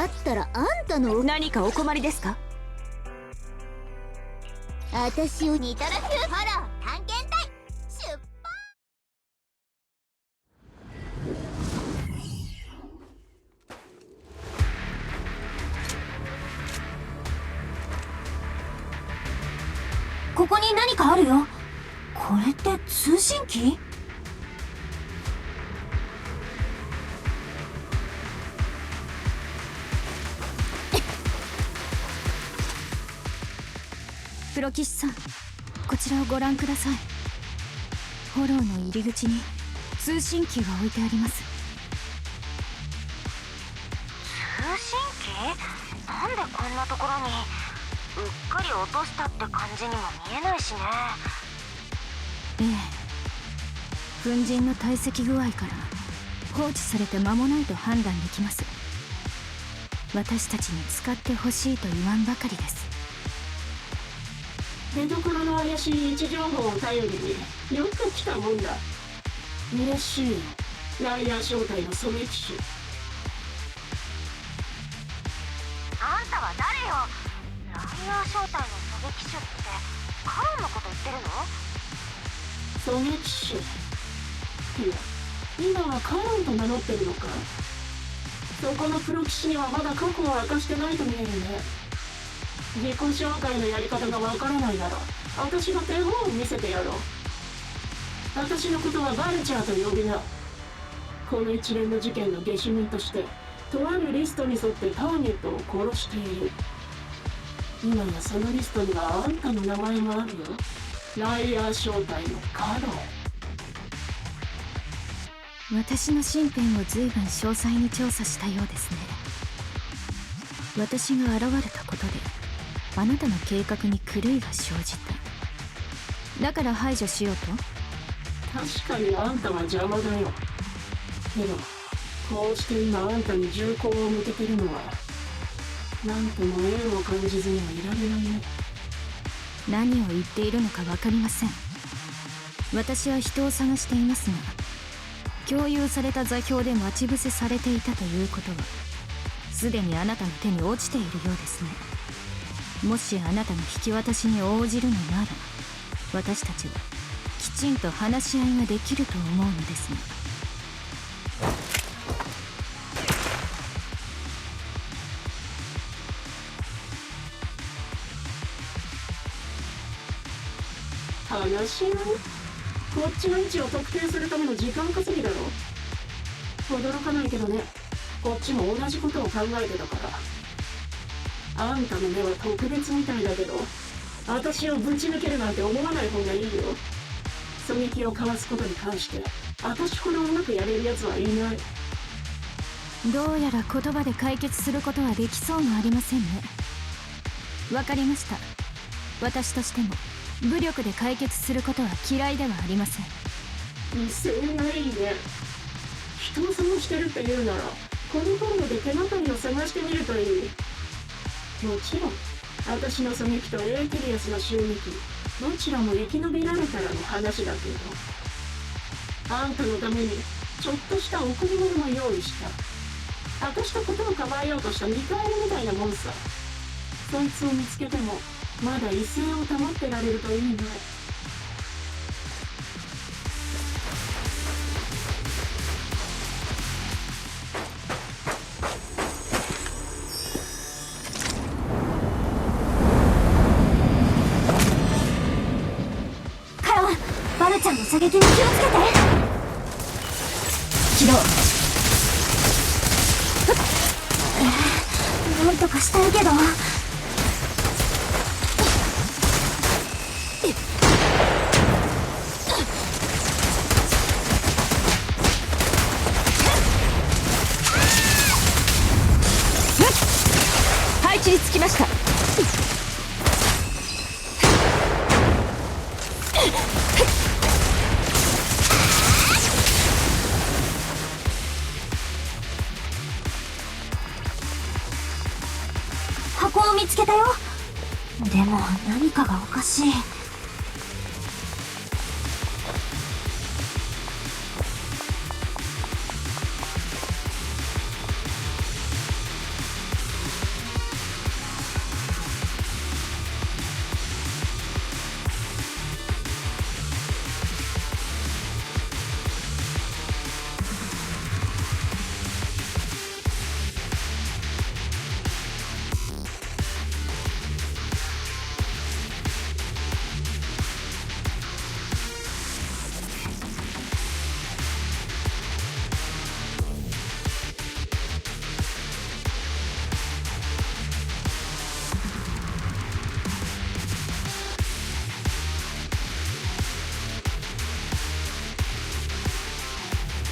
ったらあんたの何かお困りですか？私を似たらフォロー探検隊出発。ここに何かあるよ。これって通信機？プロ棋士さん、こちらをご覧ください。フォローの入り口に通信機が置いてあります。通信機？なんでこんなところに。うっかり落としたって感じにも見えないしね。ええ、粉塵の堆積具合から放置されて間もないと判断できます。私たちに使ってほしいと言わんばかりです。出所の怪しい位置情報を頼りによく来たもんだ。嬉しいよ、ライアー正体の狙撃手。あんたは誰よ？ライアー正体の狙撃手ってカロンのこと言ってるの？狙撃手。いや、今はカロンと名乗ってるのか。そこのプロ棋士にはまだ過去を明かしてないと見えるね。自己紹介のやり方がわからないなら私が手本を見せてやろう。私のことはバルチャーと呼びな。この一連の事件の下手人としてとあるリストに沿ってターゲットを殺している。今やそのリストにはあんたの名前もあるよ。ライアー正体のカロン。私の身辺を随分詳細に調査したようですね。私が現れたことであなたの計画に狂いが生じた。だから排除しようと？確かにあんたは邪魔だよ。けどこうして今あんたに銃口を向けてるのはなんとも縁を感じずにはいられないね。何を言っているのか分かりません。私は人を探していますが、共有された座標で待ち伏せされていたということはすでにあなたの手に落ちているようですね。もしあなたの引き渡しに応じるのなら私たちはきちんと話し合いができると思うのですが。話し合い？こっちの位置を特定するための時間稼ぎだろ。驚かないけどね、こっちも同じことを考えてたから。あんたの目は特別みたいだけど私をぶち抜けるなんて思わない方がいいよ。狙撃をかわすことに関して私ほどうまくやれるやつはいない。どうやら言葉で解決することはできそうもありませんね。わかりました。私としても武力で解決することは嫌いではありません。威勢がいいね。人を探してるって言うならこの本で手がかりを探してみるといい。もちろん私の狙撃とエーテリアスの襲撃どちらも生き延びられたらの話だけど、あんたのためにちょっとした贈り物も用意した。私とことを構えようとした見返りみたいなもんさ。そいつを見つけてもまだ威勢を保ってられるといいね。カロン、バルちゃんの狙撃に気をつけて。起動。なんとかしたいけど。配置につきました。箱を見つけたよ。でも何かがおかしい。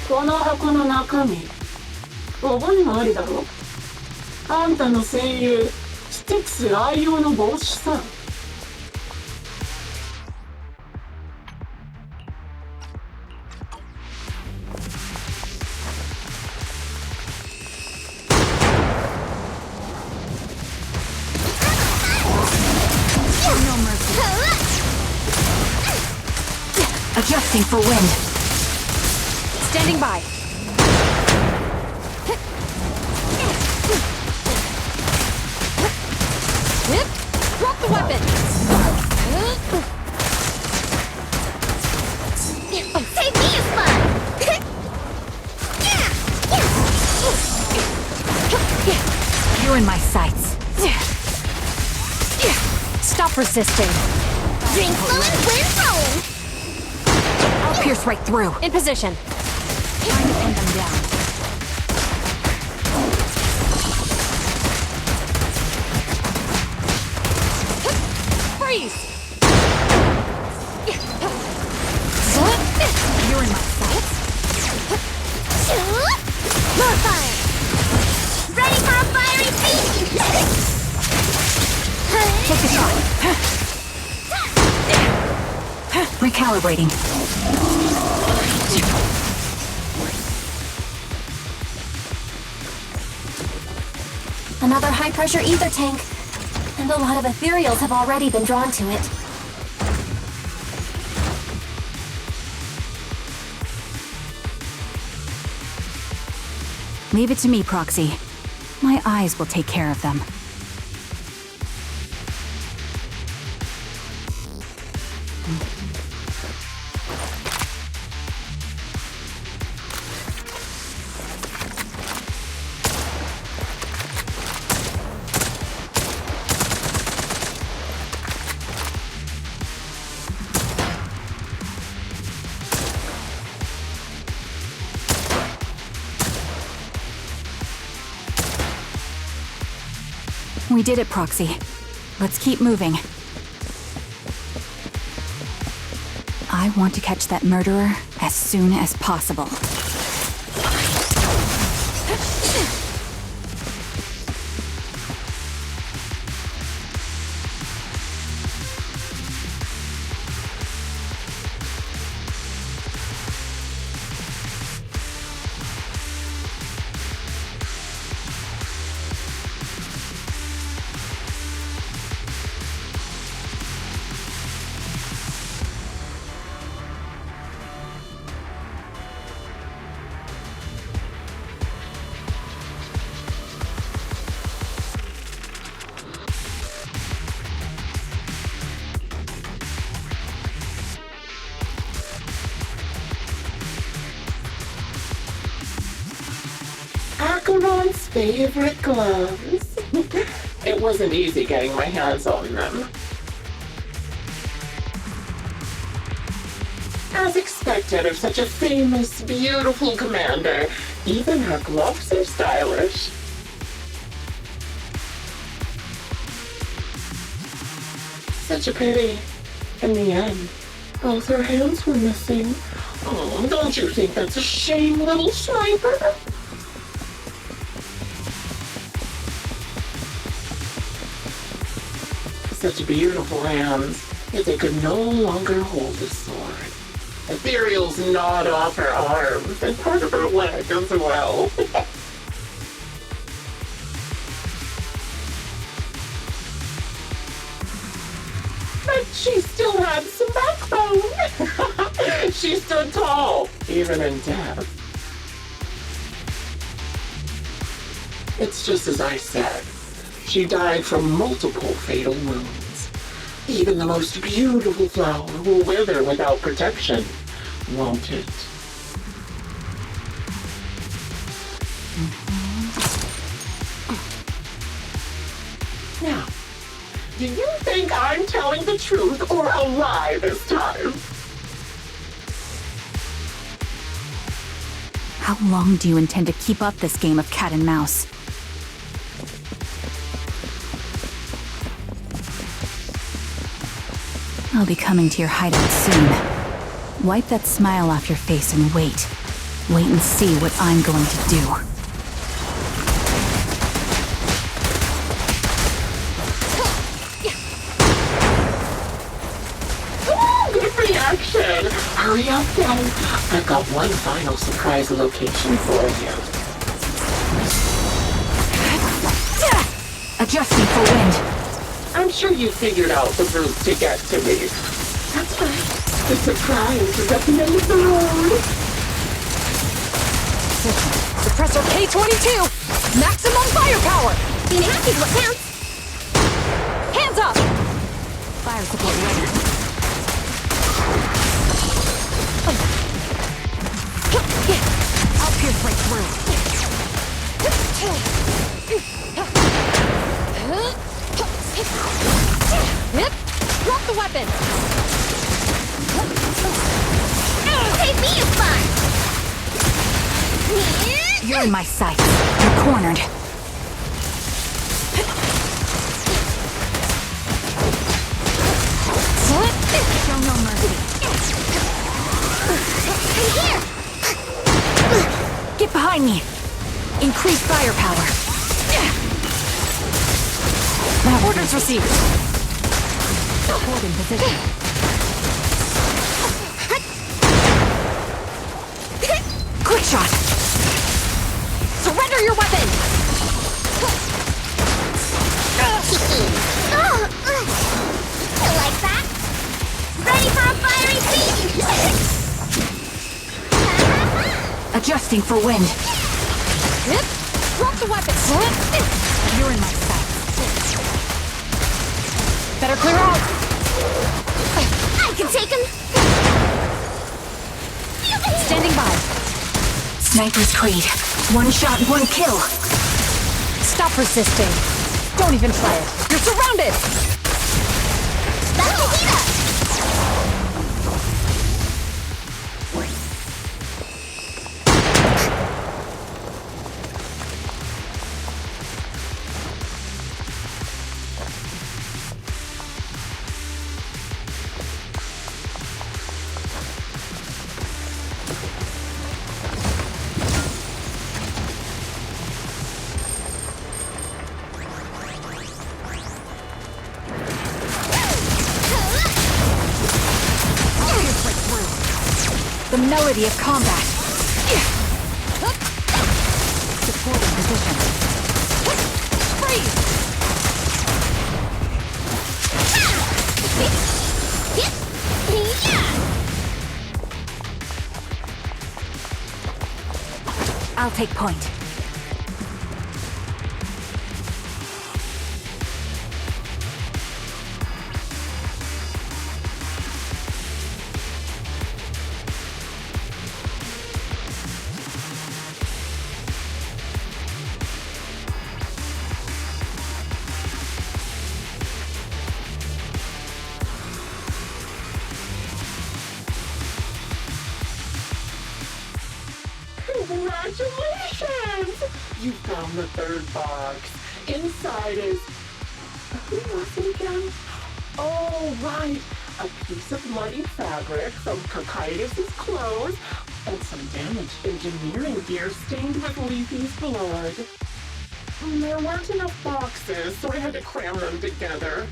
この箱の中身覚えもありだろ。あんたの戦友スティックス愛用の帽子さ。Adjusting for wind. Standing by. Drop the weapon. Save me is fun! You're in my sights. Stop resisting. Drink flowing, wind rolling! I'll pierce right through. In position. Trying to pin them down. Freeze! You're in my sights. More fire! Ready for a fiery feast! Take the shot. Recalibrating. Another high-pressure ether tank. And a lot of ethereals have already been drawn to it. Leave it to me, Proxy. My eyes will take care of them. We did it, Proxy. Let's keep moving. I want to catch that murderer as soon as possible. Acheron's favorite gloves. It wasn't easy getting my hands on them. As expected of such a famous, beautiful commander, even her gloves are stylish. Such a pity. In the end, both her hands were missing. Oh, don't you think that's a shame, little sniper? Such beautiful hands, yet they could no longer hold a sword. Ethereals gnawed off her arms and part of her leg as well. But she still had some backbone. She stood tall, even in death. It's just as I said. She died from multiple fatal wounds. Even the most beautiful flower will wither without protection, won't it? Now, do you think I'm telling the truth or a lie this time? How long do you intend to keep up this game of cat and mouse? I'll be coming to your hideout soon. Wipe that smile off your face and wait. Wait and see what I'm going to do. Good reaction! Hurry up, then. I've got one final surprise location for you. Adjusting for wind. I'm sure you figured out the route to get to me. That's right. The surprise is at the end of the road. Suppressor K-22! Maximum firepower! Being happy is what counts. Hands up! Fire support ready. I'll pierce right through. Drop the weapon! Take me as fun. You're in my sights. You're cornered. Show no mercy. I'm here. Get behind me. Increase firepower. Orders received. Hold in position. Quick shot. Surrender your weapon. You like that? Ready for a fiery feast? Adjusting for wind. Drop the weapon. You're in my sight. Better clear out. I can take him. Standing by. Sniper's Creed. One shot, one kill. Stop resisting. Don't even try it. You're surrounded. That'll beat us. The melody of combat. Supporting position. Freeze! I'll take point. Congratulations! You found the third box. Inside is... Who was it again? Oh, right. A piece of muddy fabric from Cocytus's clothes and some damaged engineering gear stained with Leafy's blood. There weren't enough boxes, so I had to cram them together.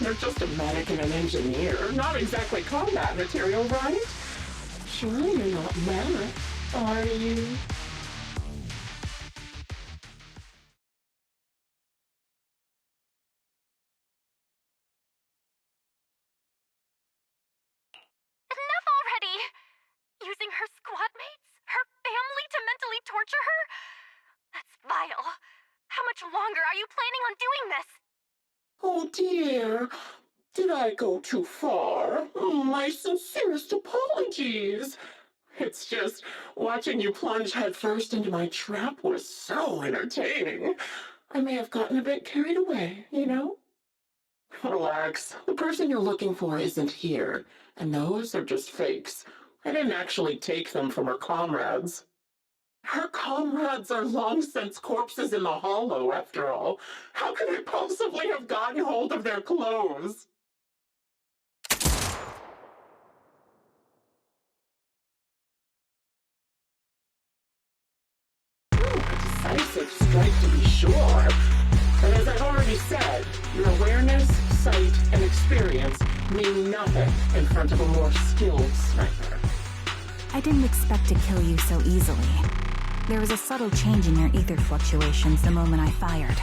They're just a medic and an engineer, not exactly combat material, right? Surely you're not mad, are you? Enough already! Using her squad mates? Her family to mentally torture her? That's vile. How much longer are you planning on doing this? Oh dear, did I go too far? My sincerest apologies. It's just, watching you plunge headfirst into my trap was so entertaining. I may have gotten a bit carried away, you know? Relax, the person you're looking for isn't here, and those are just fakes. I didn't actually take them from her comrades. Her comrades are long since corpses in the hollow, after all. How could I possibly have gotten hold of their clothes? impressive strike to be sure. But as I've already said, your awareness, sight, and experience mean nothing in front of a more skilled sniper. I didn't expect to kill you so easily. There was a subtle change in your ether fluctuations the moment I fired.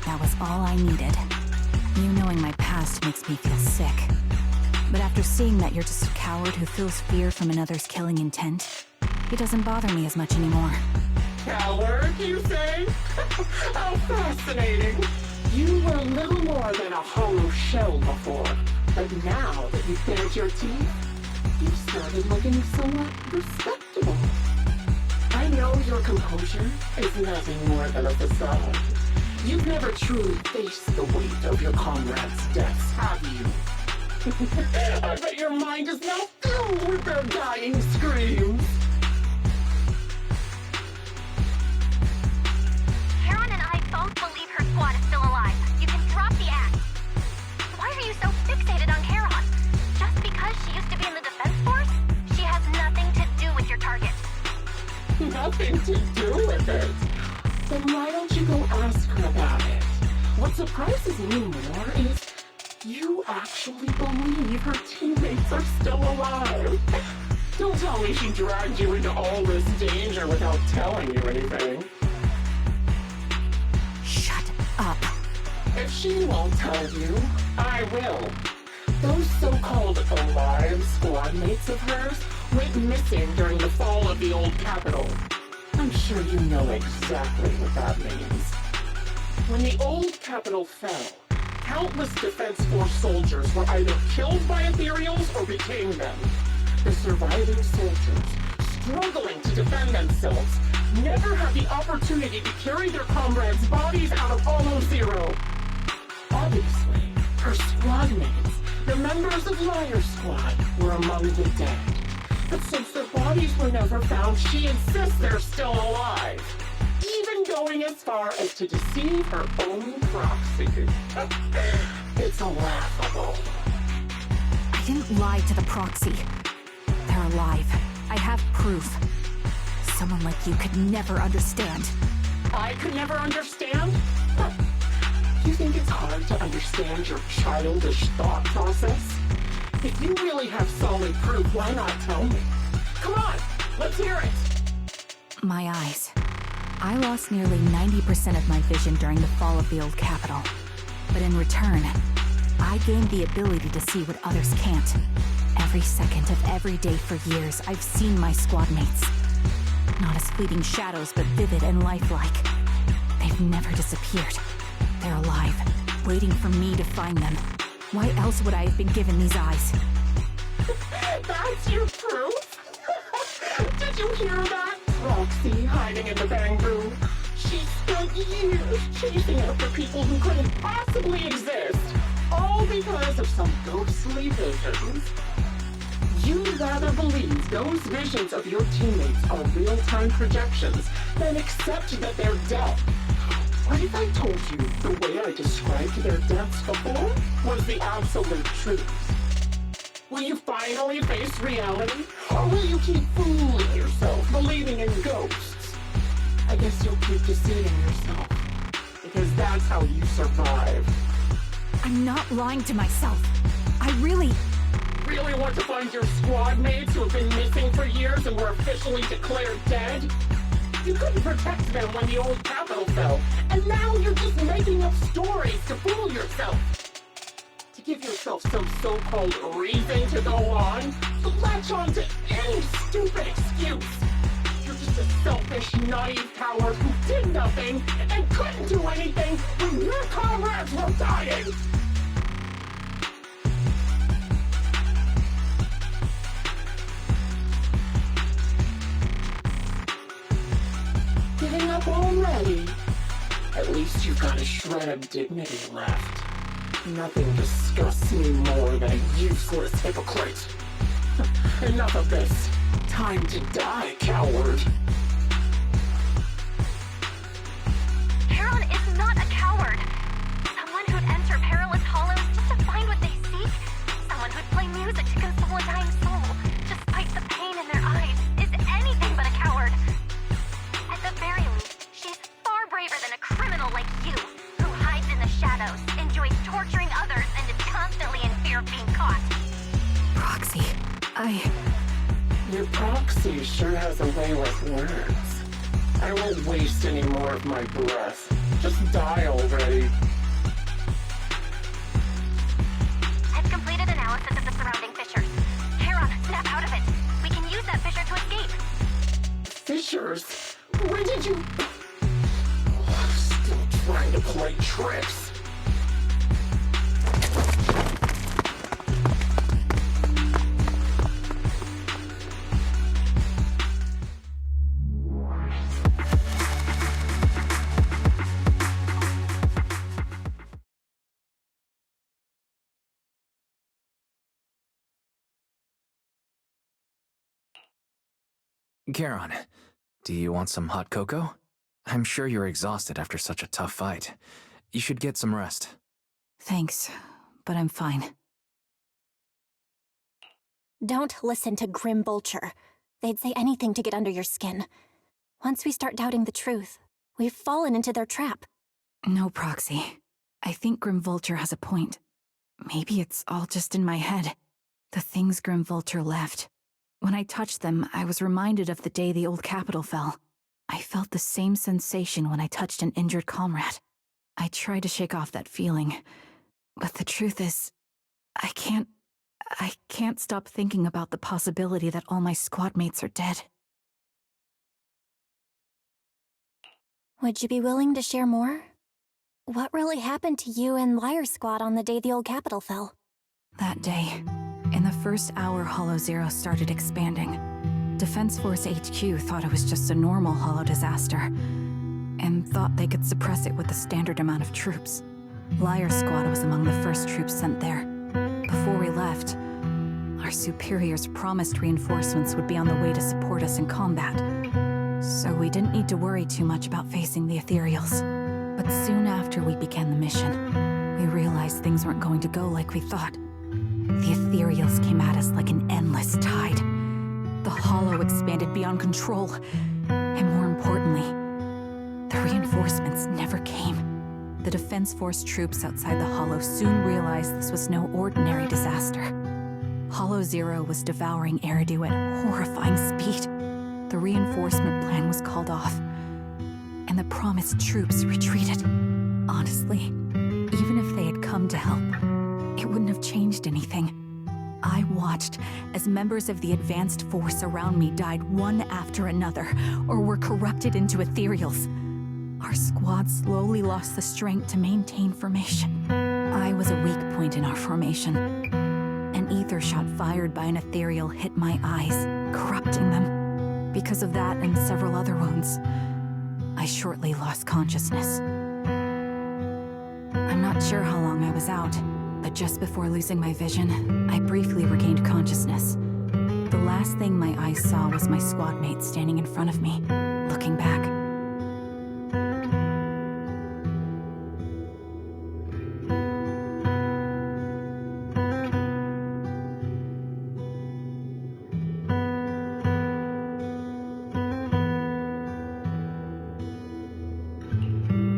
That was all I needed. You knowing my past makes me feel sick. But after seeing that you're just a coward who feels fear from another's killing intent, it doesn't bother me as much anymore. Coward, you say? How fascinating. You were little more than a hollow shell before. But now that you've bared your teeth, you've started looking somewhat respectable. I know your composure is nothing more than a facade. You've never truly faced the weight of your comrades' deaths, have you? I bet your mind is now filled with their dying screams. Karen and I both believe her squad is still alive. You can drop the act. Why are you so fixated on Karen? Just because she used to be in the defense force? She has nothing to do with your target. Nothing to do with it. Then why don't you go ask her about it? What surprises me more is you actually believe her teammates are still alive. Don't tell me she dragged you into all this danger without telling you anything. Shut up. If she won't tell you, I will. Those so-called alive squad mates of hers went missing during the fall of the old capital. I'm sure you know exactly what that means. When the old capital fell, countless Defense Force soldiers were either killed by ethereals or became them. The surviving soldiers, struggling to defend themselves, never had the opportunity to carry their comrades' bodies out of Hollow Zero. Obviously, her squad mates, the members of Liar Squad, were among the dead. But since their bodies were never found, she insists they're still alive. Even going as far as to deceive her own proxy. It's laughable. I didn't lie to the proxy. They're alive. I have proof. Someone like you could never understand. I could never understand? Huh. You think it's hard to understand your childish thought process? If you really have solid proof, why not tell me? Come on, let's hear it! My eyes. I lost nearly 90% of my vision during the fall of the old capital. But in return, I gained the ability to see what others can't. Every second of every day for years, I've seen my squad mates. Not as fleeting shadows, but vivid and lifelike. They've never disappeared. They're alive, waiting for me to find them. Why else would I have been given these eyes? That's your proof? Did you hear that? Proxy hiding in the bamboo. She spent years chasing after people who couldn't possibly exist, all because of some ghostly visions. You'd rather believe those visions of your teammates are real-time projections than accept that they're dead. What if I told you the way I described their deaths before was the absolute truth? Will you finally face reality? Or will you keep fooling yourself, believing in ghosts? I guess you'll keep deceiving yourself. Because that's how you survive. I'm not lying to myself. I really want to find your squad mates who have been missing for years and were officially declared dead? You couldn't protect them when the old capital fell, and now you're just making up stories to fool yourself. To give yourself some so-called reason to go on, to latch on to any stupid excuse. You're just a selfish, naive coward who did nothing and couldn't do anything when your comrades were dying. Giving up already? At least you've got a shred of dignity left. Nothing disgusts me more than a useless hypocrite. Enough of this. Time to die, coward. Karen is not a coward. Someone who'd enter perilous hollows just to find what they seek. Someone who'd play music to console a dying soul, despite the pain in their eyes, is anything but a coward. At the very least, she's far Proxy sure has a way with words. I won't waste any more of my breath. Just die already. I've completed analysis of the surrounding fissures. Heron, snap out of it. We can use that fissure to escape. Fissures? Where did you... Still trying to play tricks. Charon, do you want some hot cocoa? I'm sure you're exhausted after such a tough fight. You should get some rest. Thanks, but I'm fine. Don't listen to Grim Vulture. They'd say anything to get under your skin. Once we start doubting the truth, we've fallen into their trap. No, Proxy. I think Grim Vulture has a point. Maybe it's all just in my head. The things Grim Vulture left. When I touched them, I was reminded of the day the old capital fell. I felt the same sensation when I touched an injured comrade. I tried to shake off that feeling, but the truth is, I can't stop thinking about the possibility that all my squad mates are dead. Would you be willing to share more? What really happened to you and Liar Squad on the day the old capital fell? That day, in the first hour Hollow Zero started expanding, Defense Force HQ thought it was just a normal Hollow disaster, and thought they could suppress it with the standard amount of troops. Liar Squad was among the first troops sent there. Before we left, our superiors promised reinforcements would be on the way to support us in combat, so we didn't need to worry too much about facing the Ethereals. But soon after we began the mission, we realized things weren't going to go like we thought. The Ethereals came at us like an endless tide. The Hollow expanded beyond control, and more importantly, the reinforcements never came. The Defense Force troops outside the Hollow soon realized this was no ordinary disaster. Hollow Zero was devouring Eridu at horrifying speed. The reinforcement plan was called off, and the promised troops retreated. Honestly, even if they had come to help, it wouldn't have changed anything. I watched as members of the advanced force around me died one after another, or were corrupted into ethereals. Our squad slowly lost the strength to maintain formation. I was a weak point in our formation. An ether shot fired by an ethereal hit my eyes, corrupting them. Because of that and several other wounds, I shortly lost consciousness. I'm not sure how long I was out, but just before losing my vision, I briefly regained consciousness. The last thing my eyes saw was my squad mate standing in front of me, looking back.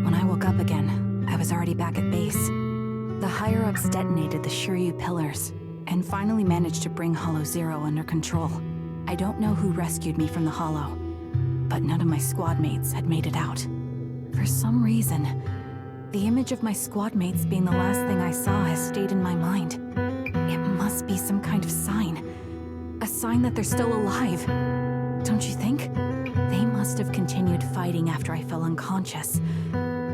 When I woke up again, I was already back at base. The higher-ups detonated the Shiryu pillars, and finally managed to bring Hollow Zero under control. I don't know who rescued me from the Hollow, but none of my squad mates had made it out. For some reason, the image of my squad mates being the last thing I saw has stayed in my mind. It must be some kind of sign. A sign that they're still alive. Don't you think? They must have continued fighting after I fell unconscious,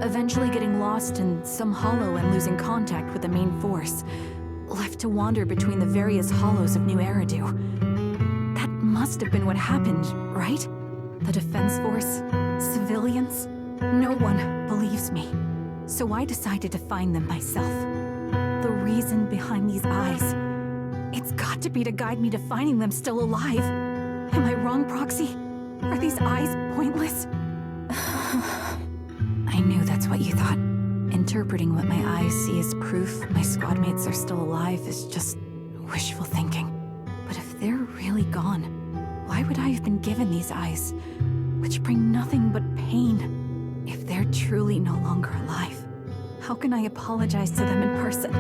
eventually getting lost in some hollow and losing contact with the main force, left to wander between the various hollows of New Eridu. That must have been what happened, right? The Defense Force, civilians, no one believes me. So I decided to find them myself. The reason behind these eyes, it's got to be to guide me to finding them still alive. Am I wrong, Proxy? Are these eyes pointless? I knew that's what you thought. Interpreting what my eyes see as proof my squad mates are still alive is just wishful thinking. But if they're really gone, why would I have been given these eyes, which bring nothing but pain, if they're truly no longer alive? How can I apologize to them in person?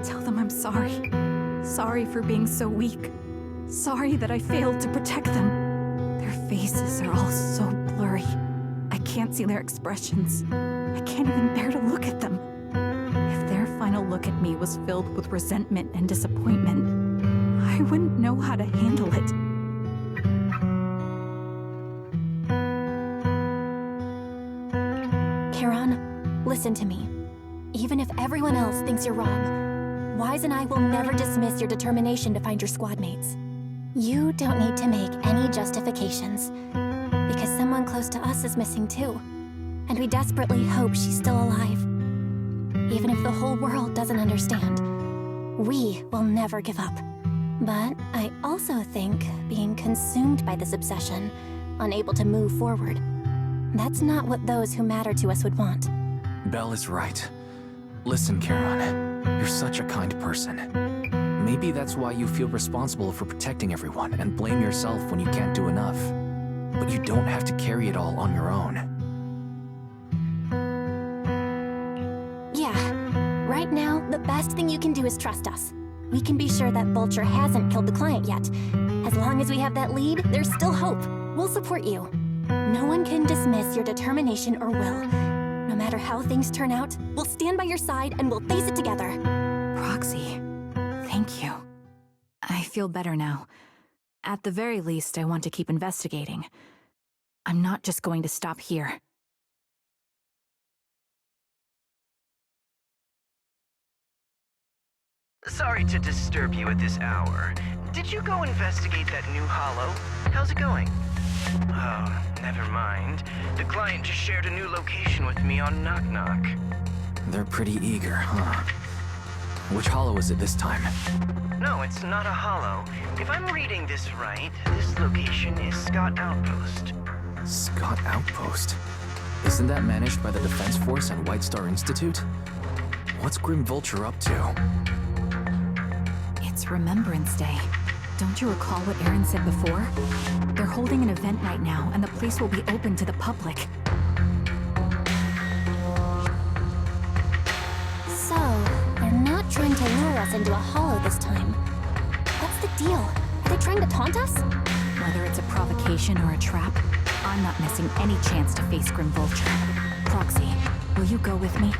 Tell them I'm sorry. Sorry for being so weak. Sorry that I failed to protect them. faces are all so blurry. I can't see their expressions. I can't even bear to look at them. If their final look at me was filled with resentment and disappointment, I wouldn't know how to handle it. Charon, listen to me. Even if everyone else thinks you're wrong, Wise and I will never dismiss your determination to find your squad mates. You don't need to make any justifications, because someone close to us is missing too, and we desperately hope she's still alive. Even if the whole world doesn't understand, we will never give up. But I also think being consumed by this obsession, unable to move forward, that's not what those who matter to us would want. Belle is right. Listen, Charon, you're such a kind person. Maybe that's why you feel responsible for protecting everyone and blame yourself when you can't do enough. But you don't have to carry it all on your own. Yeah, right now, the best thing you can do is trust us. We can be sure that Vulture hasn't killed the client yet. As long as we have that lead, there's still hope. We'll support you. No one can dismiss your determination or will. No matter how things turn out, we'll stand by your side and we'll face it together. Proxy, thank you. I feel better now. At the very least, I want to keep investigating. I'm not just going to stop here. Sorry to disturb you at this hour. Did you go investigate that new hollow? How's it going? Oh, never mind. The client just shared a new location with me on Knock Knock. They're pretty eager, huh? Which hollow is it this time? No, it's not a hollow. If I'm reading this right, this location is Scott Outpost. Scott Outpost? Isn't that managed by the Defense Force and White Star Institute? What's Grim Vulture up to? It's Remembrance Day. Don't you recall what Aaron said before? They're holding an event right now, and the place will be open to the public. So, they're not trying to lure us into a hollow this time. What's the deal? Are they trying to taunt us? Whether it's a provocation or a trap, I'm not missing any chance to face Grim Vulture. Proxy, will you go with me?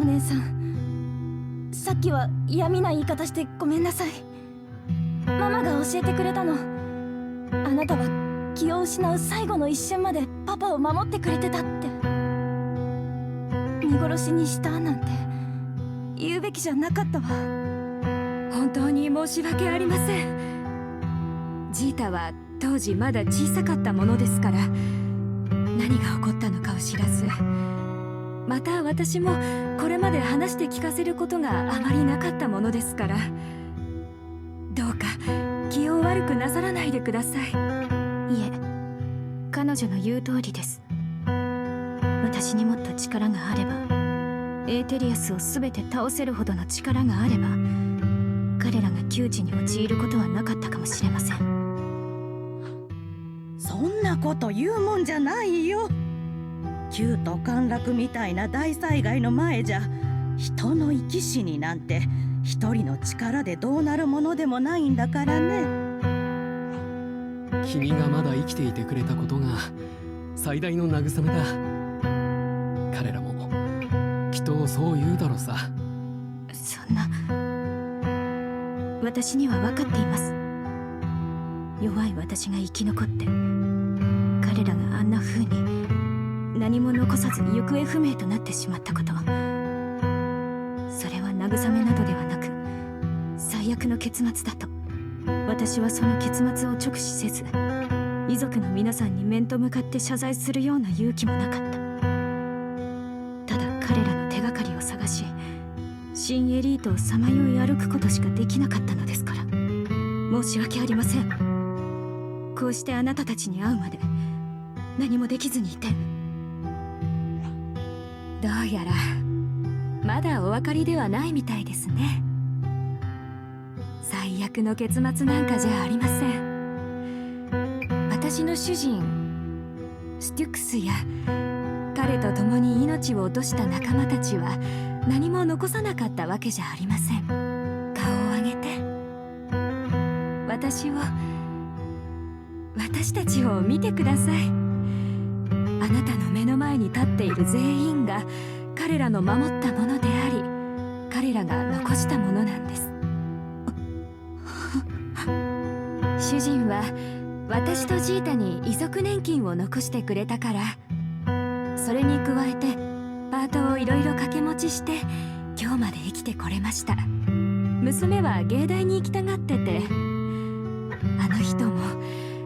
姉さん、さっきは嫌味な言い方してごめんなさい。ママが教えてくれたの。あなたは気を失う最後の一瞬までパパを守ってくれてたって。見殺しにしたなんて言うべきじゃなかったわ。本当に申し訳ありません。ジータは当時まだ小さかったものですから、何が起こったのかを知らず、また私もこれまで話して聞かせることがあまりなかったものですから、どうか気を悪くなさらないでください。いえ、彼女の言う通りです。私にもっと力があれば、エーテリアスを全て倒せるほどの力があれば、彼らが窮地に陥ることはなかったかもしれません。そんなこと言うもんじゃないよ。旧都陥落みたいな大災害の前じゃ、人の生き死になんて一人の力でどうなるものでもないんだからね。君がまだ生きていてくれたことが最大の慰めだ。彼らもきっとそう言うだろうさ。そんな、私には分かっています。弱い私が生き残って、彼らがあんな風に何も残さず行方不明となってしまったこと、それは慰めなどではなく最悪の結末だと。私はその結末を直視せず、遺族の皆さんに面と向かって謝罪するような勇気もなかった。ただ彼らの手がかりを探し、新エリートをさまよい歩くことしかできなかったのですから、申し訳ありません。こうしてあなたたちに会うまで何もできずにいて。どうやらまだお分かりではないみたいですね。最悪の結末なんかじゃありません。私の主人ステュクスや彼と共に命を落とした仲間たちは何も残さなかったわけじゃありません。顔を上げて、私たちを見てください。あなたの目の前に立っている全員が彼らの守ったものであり、彼らが残したものなんです。主人は私とジータに遺族年金を残してくれたから、それに加えてパートをいろいろ掛け持ちして今日まで生きてこれました。娘は芸大に行きたがってて、あの人も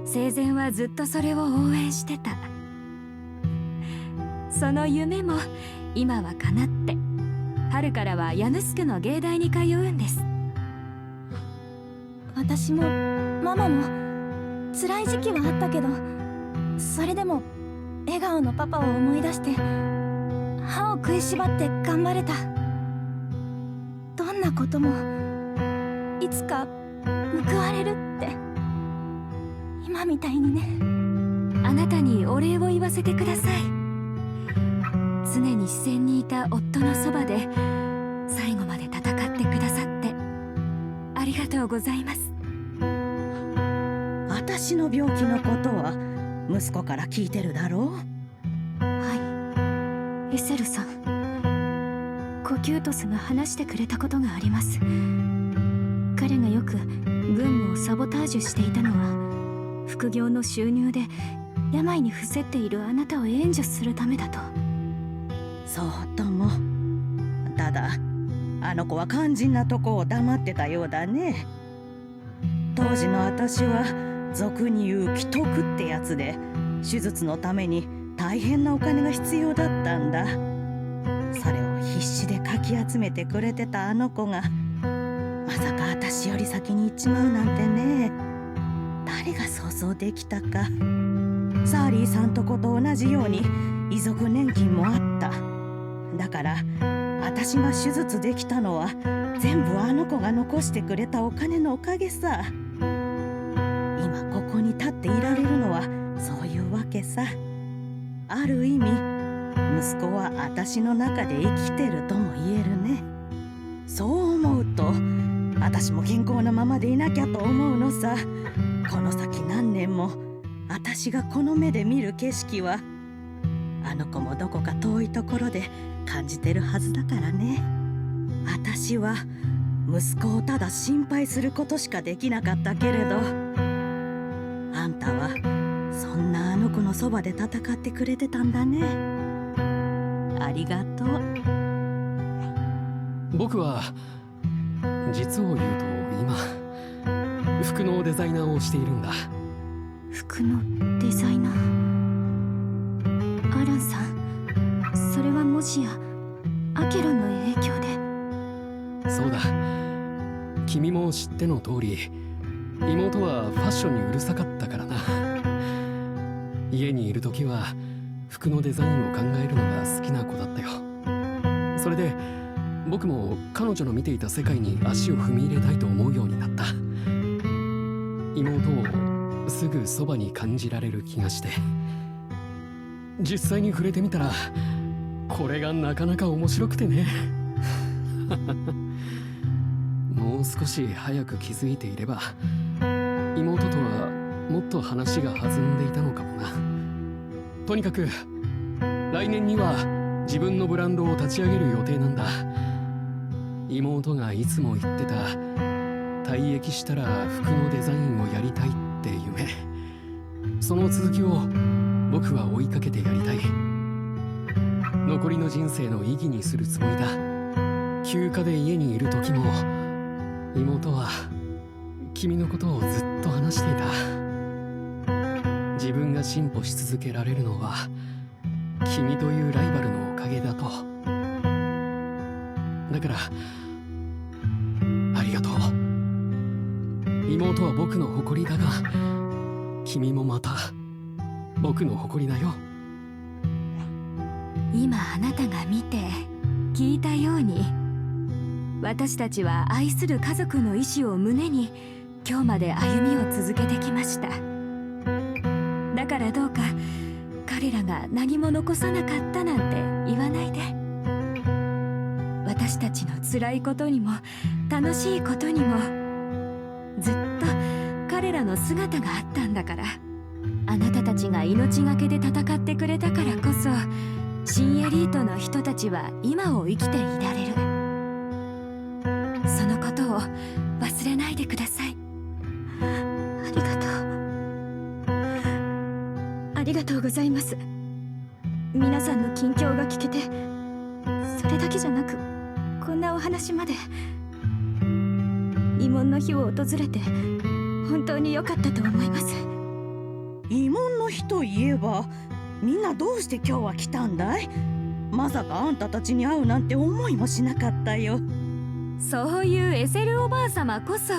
生前はずっとそれを応援してた。その夢も今は叶って、春からはヤヌスクの芸大に通うんです。私もママも辛い時期はあったけど、それでも笑顔のパパを思い出して歯を食いしばって頑張れた。どんなこともいつか報われるって、今みたいにね。あなたにお礼を言わせてください。常に視線にいた夫のそばで最後まで戦ってくださってありがとうございます。私の病気のことは息子から聞いてるだろう。はい、エセルさん、コキュートスが話してくれたことがあります。彼がよく軍務をサボタージュしていたのは、副業の収入で病に伏せっているあなたを援助するためだと。そうとも。ただあの子は肝心なとこを黙ってたようだね。当時の私は俗に言う危篤ってやつで、手術のために大変なお金が必要だったんだ。それを必死でかき集めてくれてたあの子が、まさか私より先に行っちまうなんてね。誰が想像できたか。サーリーさんとこと同じように遺族年金もあった。だから私が手術できたのは全部あの子が残してくれたお金のおかげさ。今ここに立っていられるのはそういうわけさ。ある意味息子は私の中で生きてるとも言えるね。そう思うと私も健康なままでいなきゃと思うのさ。この先何年も私がこの目で見る景色はあの子もどこか遠いところで感じてるはずだからね。私は息子をただ心配することしかできなかったけれど、あんたはそんなあの子のそばで戦ってくれてたんだね。ありがとう。僕は実を言うと今服のデザイナーをしているんだ。服のデザイナー。アランさん、それはもしやアケロンの影響で。そうだ、君も知っての通り妹はファッションにうるさかったからな。家にいる時は服のデザインを考えるのが好きな子だったよ。それで僕も彼女の見ていた世界に足を踏み入れたいと思うようになった。妹をすぐそばに感じられる気がして、実際に触れてみたらこれがなかなか面白くてね。もう少し早く気づいていれば妹とはもっと話が弾んでいたのかもな。とにかく来年には自分のブランドを立ち上げる予定なんだ。妹がいつも言ってた退役したら服のデザインをやりたいって夢、その続きを僕は追いかけてやりたい。残りの人生の意義にするつもりだ。休暇で家にいる時も妹は君のことをずっと話していた。自分が進歩し続けられるのは君というライバルのおかげだと。だからありがとう。妹は僕の誇りだが君もまた僕の誇りだよ。今あなたが見て聞いたように、私たちは愛する家族の意志を胸に今日まで歩みを続けてきました。だからどうか彼らが何も残さなかったなんて言わないで。私たちの辛いことにも楽しいことにもずっと彼らの姿があったんだから。あなたたちが命がけで戦ってくれたからこそ新エリートの人たちは今を生きていられる。そのことを忘れないでください。ありがとう。ありがとうございます。皆さんの近況が聞けて、それだけじゃなくこんなお話まで。慰問の日を訪れて本当に良かったと思います。慰問の日といえばみんなどうして今日は来たんだい？まさかあんたたちに会うなんて思いもしなかったよ。そういうエセルおばあ様こそ、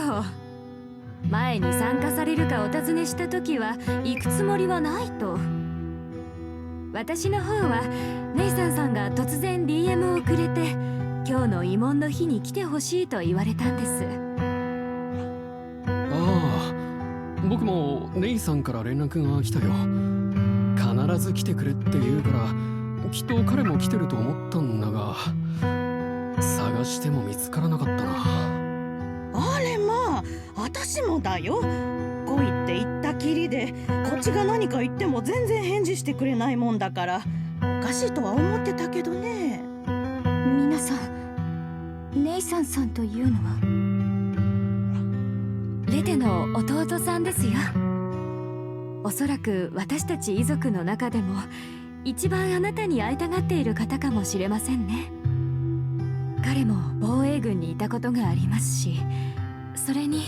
前に参加されるかお尋ねした時は行くつもりはないと。私の方はネイサンさんが突然 DM をくれて今日の慰問の日に来てほしいと言われたんです。ああ、僕もネイさんから連絡が来たよ。必ず来てくれって言うからきっと彼も来てると思ったんだが、探しても見つからなかったな。あれまあ、私もだよ。来いって言ったきりでこっちが何か言っても全然返事してくれないもんだからおかしいとは思ってたけどね。皆さん、ネイサンさんというのはレテの弟さんですよ。おそらく私たち遺族の中でも一番あなたに会いたがっている方かもしれませんね。彼も防衛軍にいたことがありますし、それに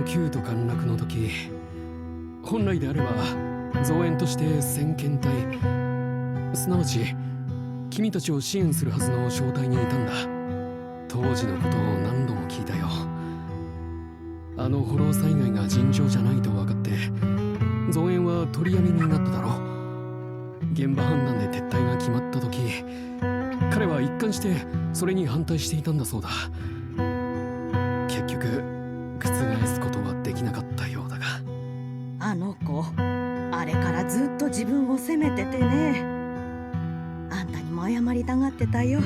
旧都陥落の時、本来であれば増援として先遣隊、すなわち君たちを支援するはずの小隊にいたんだ。当時のことを何度も聞いたよ。あの捕虜災害が尋常じゃないと分かって増援は取りやめになっただろう。現場判断で撤退が決まった時、彼は一貫してそれに反対していたんだそうだ。結局覆すことはできなかったようだが。あの子、あれからずっと自分を責めててね。あんたにも謝りたがってたよ。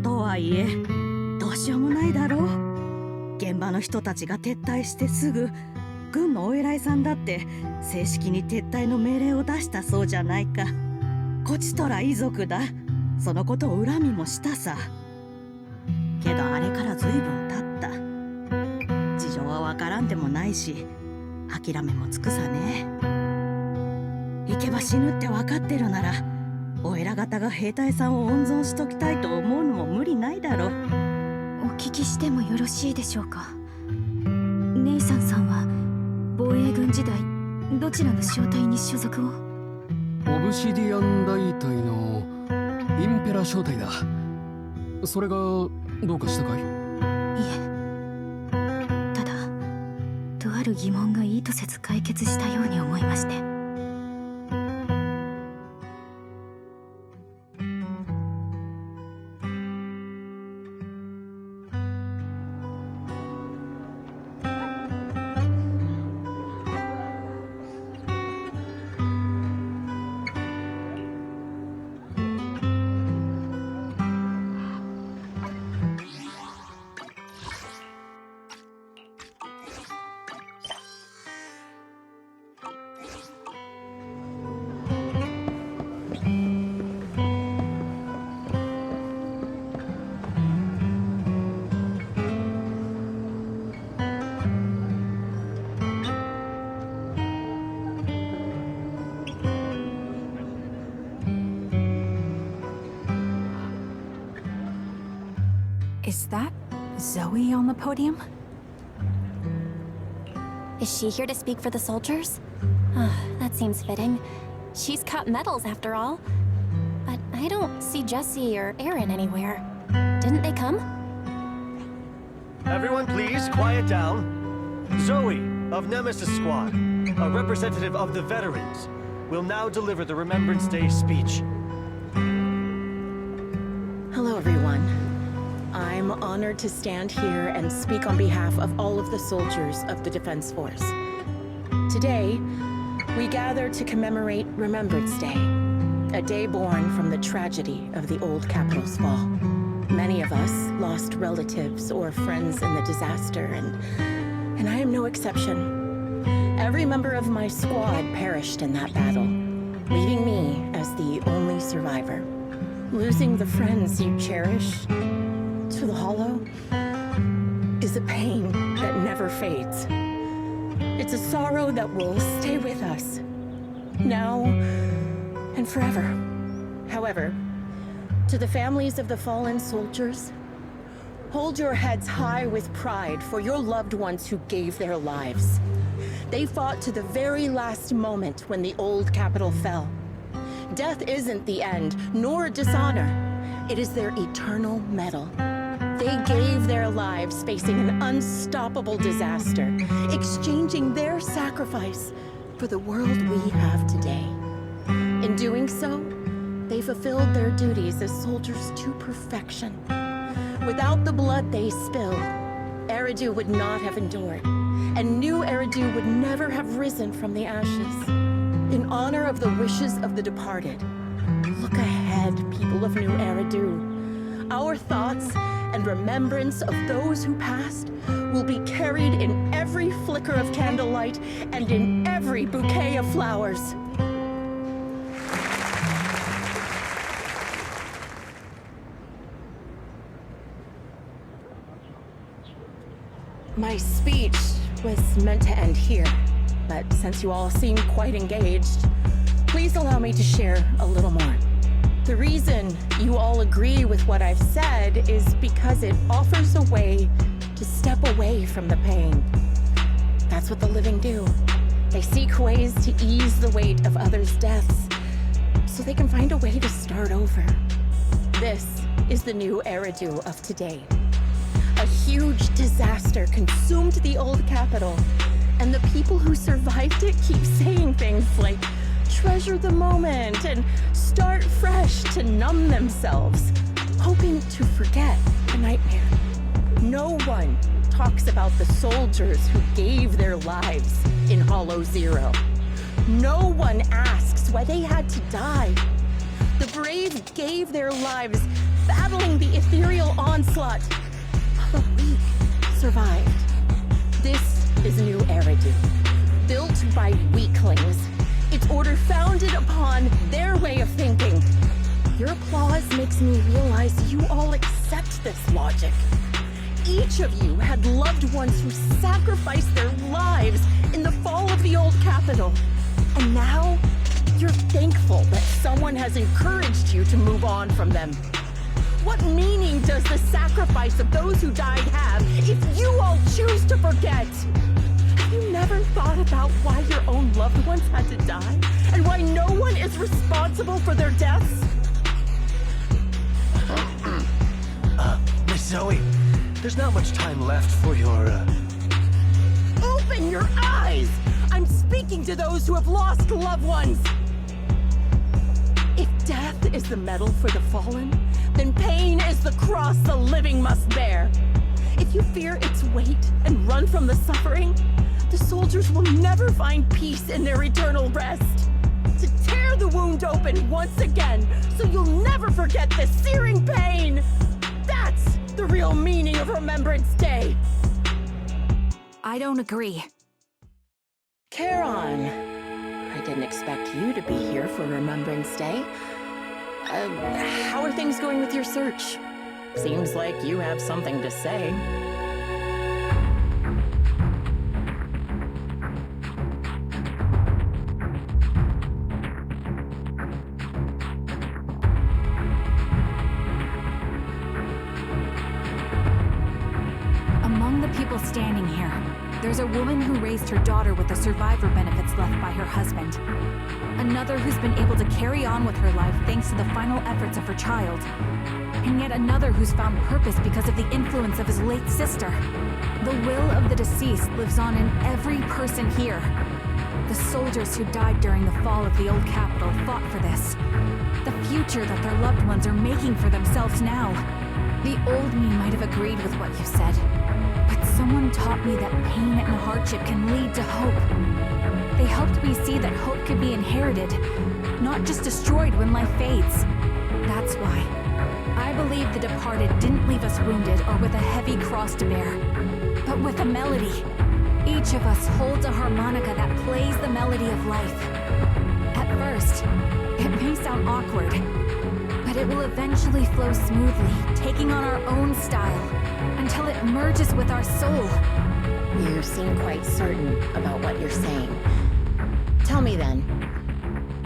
とはいえどうしようもないだろう。現場の人たちが撤退してすぐ軍のお偉いさんだって正式に撤退の命令を出したそうじゃないか。こちとら遺族だ。そのことを恨みもしたさ。けどあれから随分経った。事情はわからんでもないし、諦めもつくさね。行けば死ぬって分かってるなら、お偉方が兵隊さんを温存しときたいと思うのも無理ないだろ。お聞きしてもよろしいでしょうか。ネイサンさんは防衛軍時代どちらの小隊に所属を？オブシディアン大隊のインペラ小隊だ。それがどうかしたかい？いえ、ただとある疑問が意図せず解決したように思いまして。Is that Zoe on the podium? Is she here to speak for the soldiers? That seems fitting. She's got medals after all. But I don't see Jesse or Aaron anywhere. Didn't they come? Everyone please, quiet down. Zoe, of Nemesis Squad, a representative of the veterans, will now deliver the Remembrance Day speech. Hello, everyone. I'm honored to stand here and speak on behalf of all of the soldiers of the Defense Force. Today, we gather to commemorate Remembrance Day, a day born from the tragedy of the old capital's fall. Many of us lost relatives or friends in the disaster, and I am no exception. Every member of my squad perished in that battle, leaving me as the only survivor. Losing the friends you cherish to the Hollow is a pain that never fades. It's a sorrow that will stay with us, now and forever. However, to the families of the fallen soldiers, hold your heads high with pride for your loved ones who gave their lives. They fought to the very last moment when the old capital fell. Death isn't the end, nor dishonor. It is their eternal medal. They gave their lives facing an unstoppable disaster, exchanging their sacrifice for the world we have today. In doing so, they fulfilled their duties as soldiers to perfection. Without the blood they spilled, Eridu would not have endured, and new Eridu would never have risen from the ashes. In honor of the wishes of the departed, look ahead, people of New Eridu. Our thoughts and remembrance of those who passed will be carried in every flicker of candlelight and in every bouquet of flowers. My speech was meant to end here, but since you all seem quite engaged, please allow me to share a little more. The reason you all agree with what I've said is because it offers a way to step away from the pain. That's what the living do. They seek ways to ease the weight of others' deaths, so they can find a way to start over. This is the new Eridu of today. A huge disaster consumed the old capital, and the people who survived it keep saying things like, treasure the moment and start fresh to numb themselves, hoping to forget the nightmare. No one talks about the soldiers who gave their lives in Hollow Zero. No one asks why they had to die. The brave gave their lives battling the ethereal onslaught, while the weak survived. This is New Eridu. feelings. It's order founded upon their way of thinking. Your applause makes me realize you all accept this logic. Each of you had loved ones who sacrificed their lives in the fall of the old capital. And now, you're thankful that someone has encouraged you to move on from them. What meaning does the sacrifice of those who died have if you all choose to forget? Have you never thought about why your own loved ones had to die? And why no one is responsible for their deaths? Miss Zoe, there's not much time left for your, Open your eyes! I'm speaking to those who have lost loved ones! If death is the medal for the fallen, then pain is the cross the living must bear. If you fear its weight and run from the suffering, the soldiers will never find peace in their eternal rest. To tear the wound open once again, so you'll never forget the searing pain! That's the real meaning of Remembrance Day! I don't agree. Charon, I didn't expect you to be here for Remembrance Day. How are things going with your search? Seems like you have something to say. Among the people standing here, there's a woman who raised her daughter with the survivor benefits left by her husband. Another who's been able to carry on with her life thanks to the final efforts of her child. And yet another who's found purpose because of the influence of his late sister. The will of the deceased lives on in every person here. The soldiers who died during the fall of the old capital fought for this. The future that their loved ones are making for themselves now. The old me might have agreed with what you said, but someone taught me that pain and hardship can lead to hope. They helped me see that hope could be inherited, not just destroyed when life fades. That's why I believe the departed didn't leave us wounded or with a heavy cross to bear, but with a melody. Each of us holds a harmonica that plays the melody of life. At first, it may sound awkward, but it will eventually flow smoothly, taking on our own style, until it merges with our soul. You seem quite certain about what you're saying. Tell me then,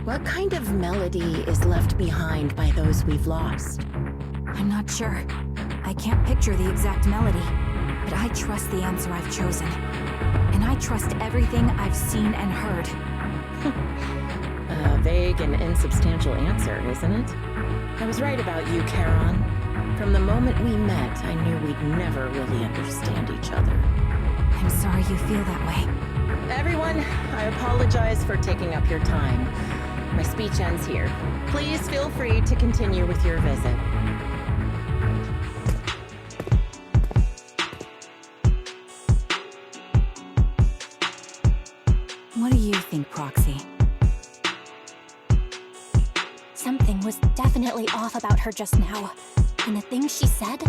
what kind of melody is left behind by those we've lost? I'm not sure. I can't picture the exact melody, but I trust the answer I've chosen. And I trust everything I've seen and heard. A vague and insubstantial answer, isn't it? I was right about you, Charon. From the moment we met, I knew we'd never really understand each other. I'm sorry you feel that way. Everyone, I apologize for taking up your time. My speech ends here. Please feel free to continue with your visit. What do you think, Proxy? Something was definitely off about her just now. And the things she said,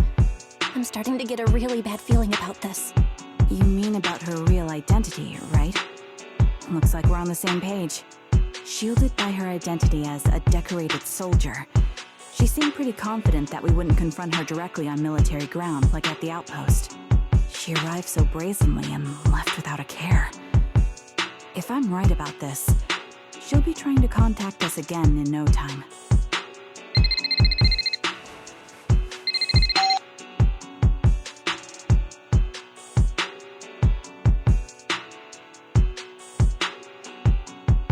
I'm starting to get a really bad feeling about this. You mean about her real identity, right? Looks like we're on the same page. Shielded by her identity as a decorated soldier, she seemed pretty confident that we wouldn't confront her directly on military ground like at the outpost. She arrived so brazenly and left without a care. If I'm right about this, she'll be trying to contact us again in no time.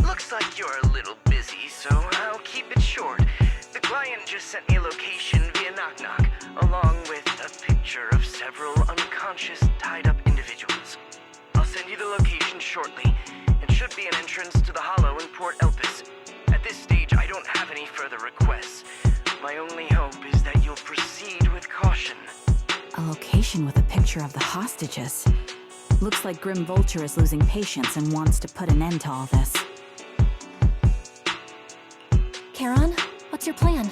Looks like you're a little busy, so I'll keep it short. The client just sent me a location via Knock Knock, along with a picture of several unconscious, tied-up individuals. I'll send you the location shortly. It should be an entrance to the Hollow in Port Elpis. At this stage, I don't have any further requests. My only hope is that you'll proceed with caution. A location with a picture of the hostages. Looks like Grim Vulture is losing patience and wants to put an end to all this. Charon, what's your plan?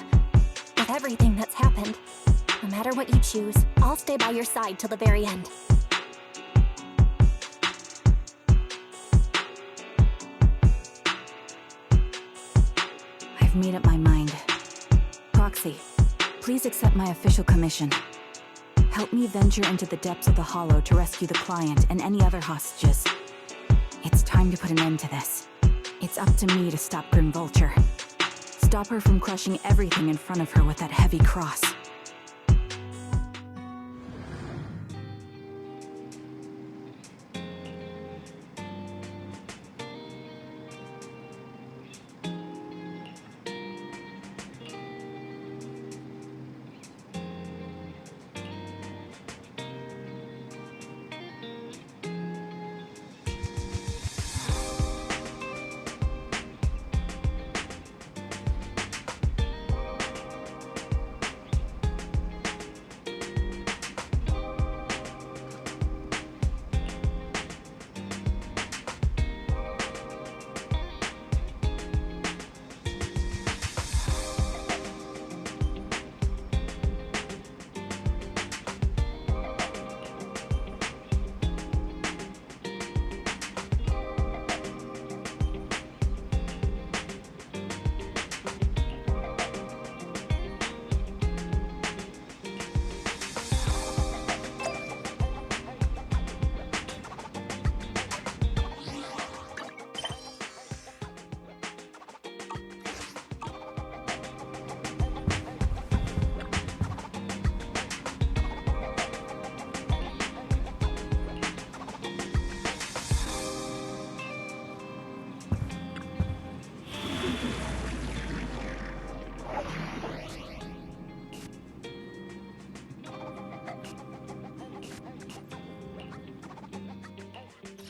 With everything that's happened, no matter what you choose, I'll stay by your side till the very end. I've made up my mind. Proxy, please accept my official commission. Help me venture into the depths of the Hollow to rescue the client and any other hostages. It's time to put an end to this. It's up to me to stop Grim Vulture. Stop her from crushing everything in front of her with that heavy cross.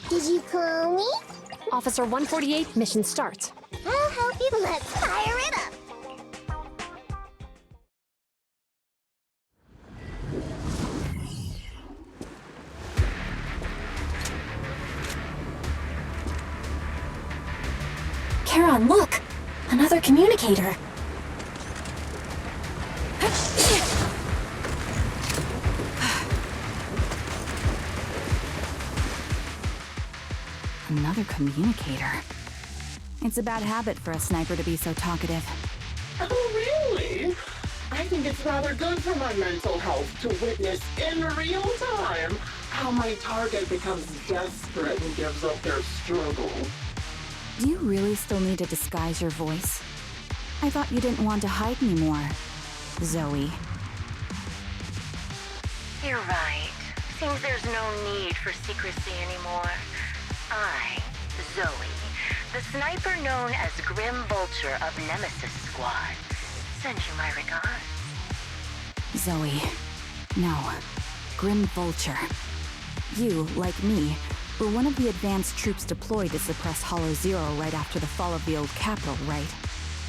Did you call me? Officer 148, mission starts. I'll help you. Let's fire it up. Charon, look! Another communicator. Another communicator. It's a bad habit for a sniper to be so talkative. Oh, really? I think it's rather good for my mental health to witness in real time how my target becomes desperate and gives up their struggle. Do you really still need to disguise your voice? I thought you didn't want to hide anymore, Zoe. You're right. Seems there's no need for secrecy anymore. I, Zoe, the sniper known as Grim Vulture of Nemesis Squad, send you my regards. Zoe. No. Grim Vulture. You, like me, were one of the advanced troops deployed to suppress Hollow Zero right after the fall of the old capital, right?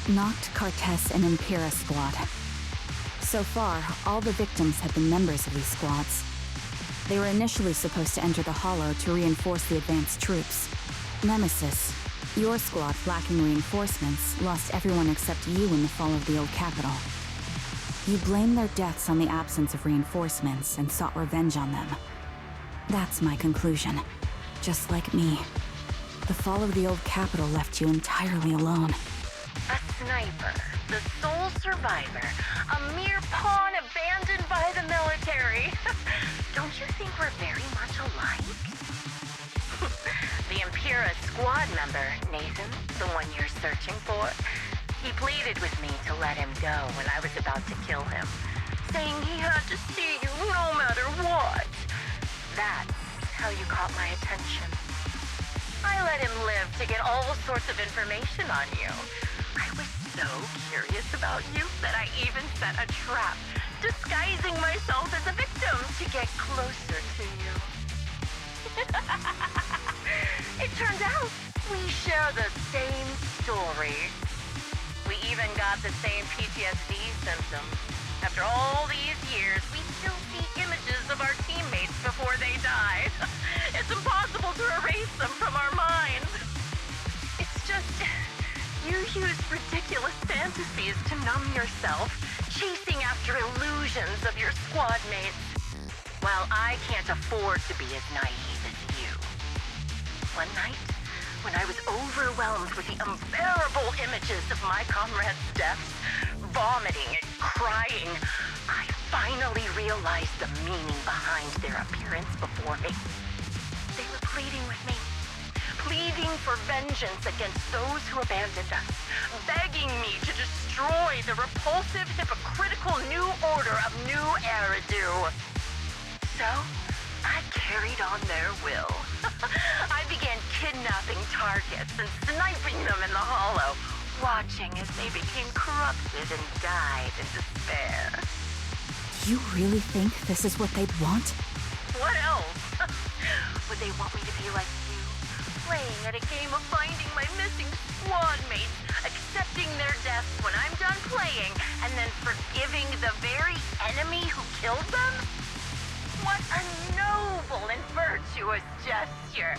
Noct, Cartes, and Impera Squad. So far, all the victims have been members of these squads. They were initially supposed to enter the Hollow to reinforce the advanced troops. Nemesis, your squad, lacking reinforcements, lost everyone except you in the fall of the old capital. You blamed their deaths on the absence of reinforcements and sought revenge on them. That's my conclusion. Just like me. The fall of the old capital left you entirely alone. A sniper, the sole survivor, a mere pawn abandoned by the military. Don't you think we're very much alike? The Impera squad member, Nathan, the one you're searching for, he pleaded with me to let him go when I was about to kill him, saying he had to see you no matter what. That's how you caught my attention. I let him live to get all sorts of information on you. I was so curious about you that I even set a trap, disguising myself as a victim to get closer to you. It turns out we share the same story. We even got the same PTSD symptoms. After all these years, we still see images of our teammates before they die. It's impossible to erase them from our minds. It's just, you use ridiculous fantasies to numb yourself, chasing after illusions of your squad mates, while I can't afford to be as naive as you. One night, when I was overwhelmed with the unbearable images of my comrades' deaths, vomiting and crying, I finally realized the meaning behind their appearance before me. They were pleading with me, pleading for vengeance against those who abandoned us, begging me to destroy the repulsive, hypocritical new order of New Eridu. So, I carried on their will. I began kidnapping targets and sniping them in the hollow, watching as they became corrupted and died in despair. You really think this is what they'd want? What else? Would they want me to be like you, playing at a game of finding my missing squad mates, accepting their deaths when I'm done playing, and then forgiving the very enemy who killed them? What a noble and virtuous gesture!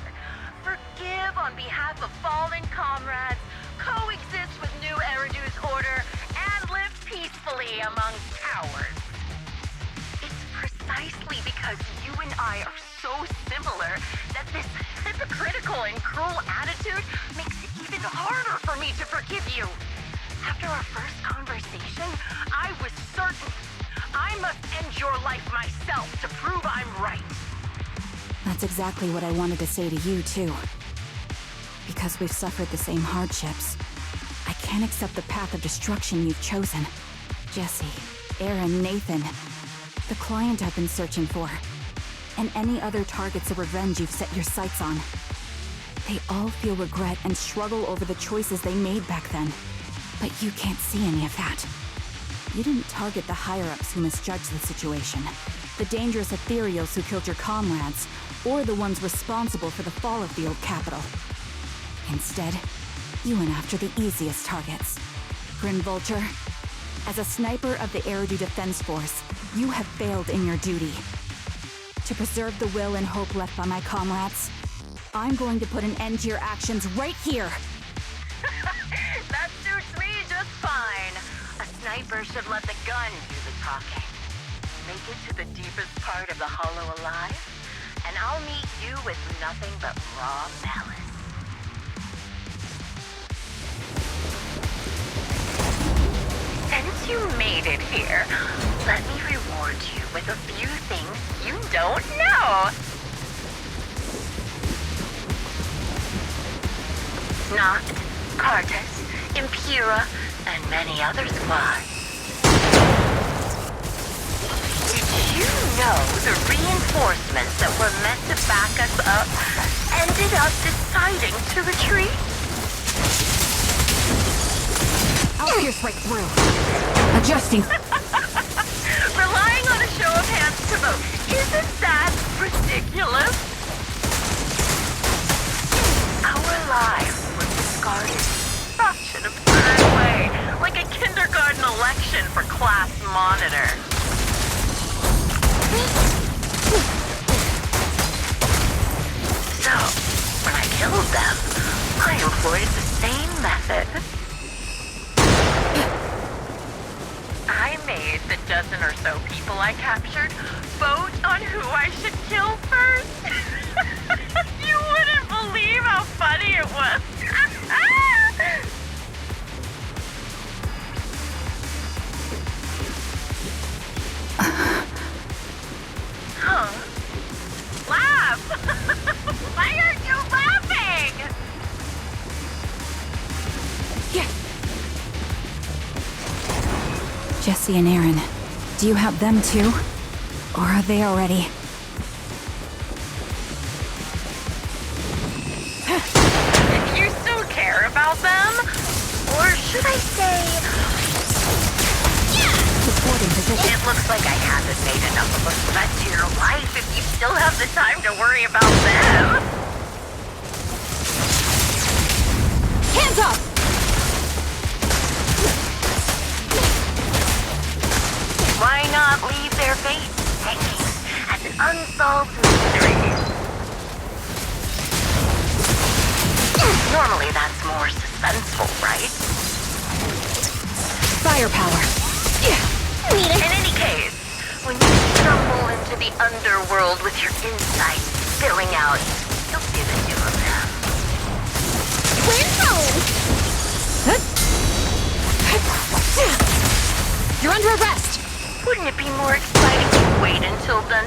Forgive on behalf of fallen comrades, coexist with New Eridu's order, and live peacefully among cowards. It's precisely because you and I are so similar that this hypocritical and cruel attitude makes it even harder for me to forgive you. After our first conversation, I was certain I must end your life myself to prove I'm right. That's exactly what I wanted to say to you, too. Because we've suffered the same hardships, I can't accept the path of destruction you've chosen. Jesse, Aaron, Nathan, the client I've been searching for, and any other targets of revenge you've set your sights on. They all feel regret and struggle over the choices they made back then. But you can't see any of that. You didn't target the higher-ups who misjudged the situation, the dangerous ethereals who killed your comrades, or the ones responsible for the fall of the old capital. Instead, you went after the easiest targets. Grin Vulture, as a sniper of the Eridu Defense Force, you have failed in your duty. To preserve the will and hope left by my comrades, I'm going to put an end to your actions right here! That suits me just fine. A sniper should let the gun do the talking. Make it to the deepest part of the hollow alive, and I'll meet you with nothing but raw malice. Since you made it here, let me reward you with a few things you don't know. Noct, Cartus, Impura, and many other squads. Did you know the reinforcements that were meant to back us up ended up deciding to retreat? I'll pierce right through. Adjusting. Relying on a show of hands to vote. Isn't that ridiculous? Our lives were discarded such an absurd way, like a kindergarten election for class monitor. So, when I killed them, I employed the same method. I made the dozen or so people I captured vote on who I should kill first. You wouldn't believe how funny it was. Huh? Laugh! Why aren't you laughing? Jesse and Aaron, do you have them too? Or are they already? You still care about them? Or should I say... Supporting position. It looks like I haven't made enough of a threat to your life if you still have the time to worry about them. Hands up! Why not leave their fate hanging as an unsolved mystery? Normally that's more suspenseful, right? Firepower. In any case, when you stumble into the underworld with your insight spilling out, you'll see the two of them.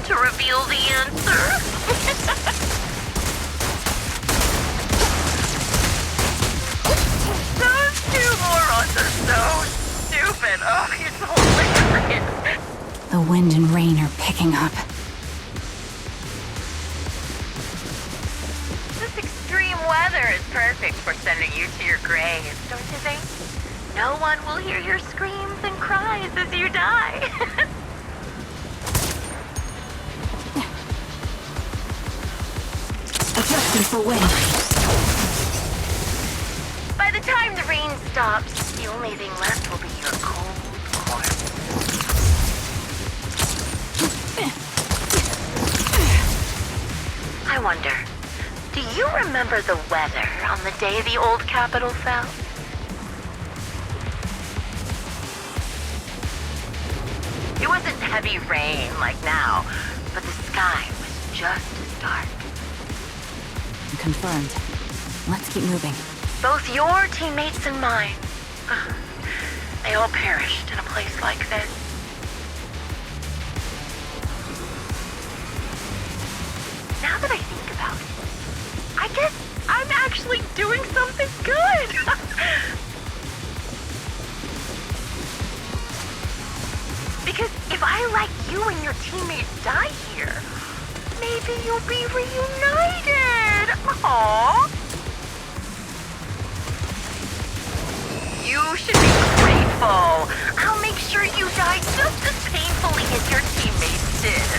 to reveal the answer. Those two morons are so stupid. Oh, it's hilarious. The wind and rain are picking up. This extreme weather is perfect for sending you to your grave, don't you think? No one will hear your screams and cries as you die. Adjusting for wind. By the time the rain stops, the only thing left will be your cold corpse. I wonder, do you remember the weather on the day the old capital fell? It wasn't heavy rain like now, but the sky was just as dark. Confirmed. Let's keep moving. Both your teammates and mine. They all perished in a place like this. Now that I think about it, I guess I'm actually doing something good. Because if I, like you and your teammates, die here, maybe you'll be reunited. Aww. You should be grateful. I'll make sure you die just as painfully as your teammates did.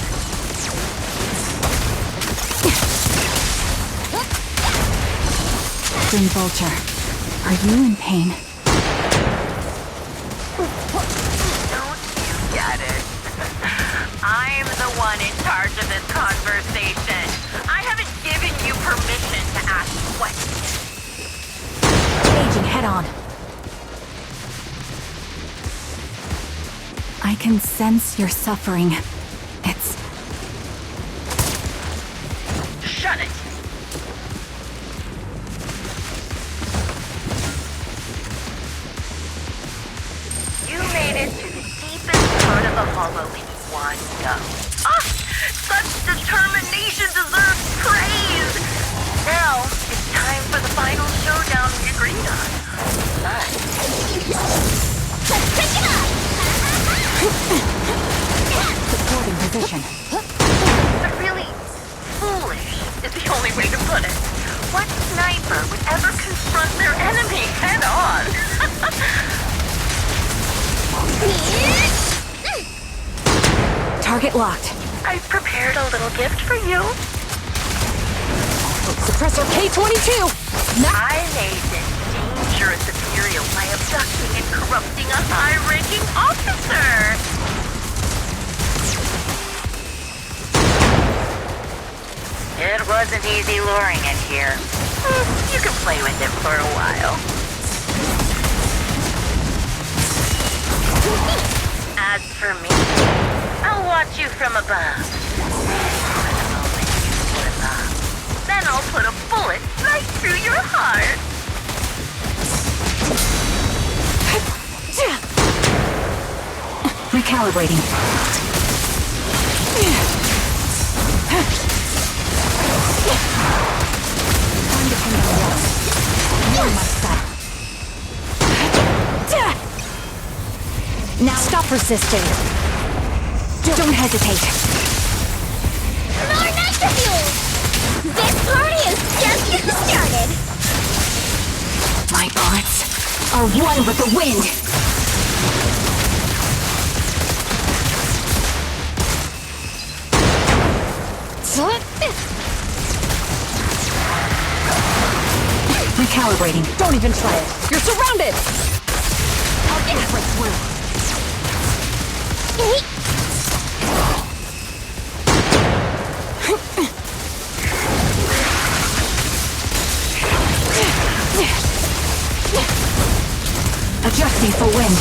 Green Vulture, are you in pain? Don't you get it? I'm the one in charge of this conversation. I haven't given you permission to ask questions. Engaging head on. I can sense your suffering. It's... Shut it! You made it to the deepest part of the hollow in one go. Ah! Such determination deserves praise! Now, it's time for the final showdown we agreed on. Let's pick it up! supporting position. But really, foolish is the only way to put it. What sniper would ever confront their enemy head on? Target locked. I've prepared a little gift for you. Suppressor K-22! I made this dangerous material by abducting and corrupting a high-ranking officer. It wasn't easy luring it here. You can play with it for a while. As for me, I'll watch you from above. The moment you slip up, then I'll put a bullet right through your heart. Recalibrating. Time to pin down walls. You're my style. Now stop resisting. Don't hesitate. More nitro fuel! This party is just getting started! My bullets are one with the wind. Recalibrating. Don't even try it! You're surrounded! I'll get it right through. Adjusting for wind.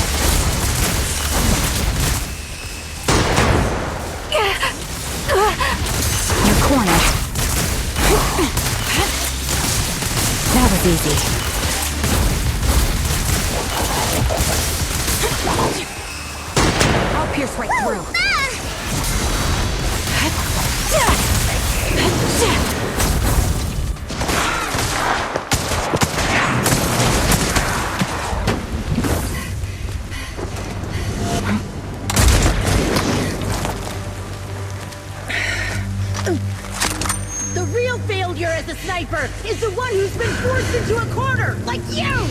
You're cornered. That was easy. I'll pierce right through. The real failure as a sniper is the one who's been forced into a corner, like you!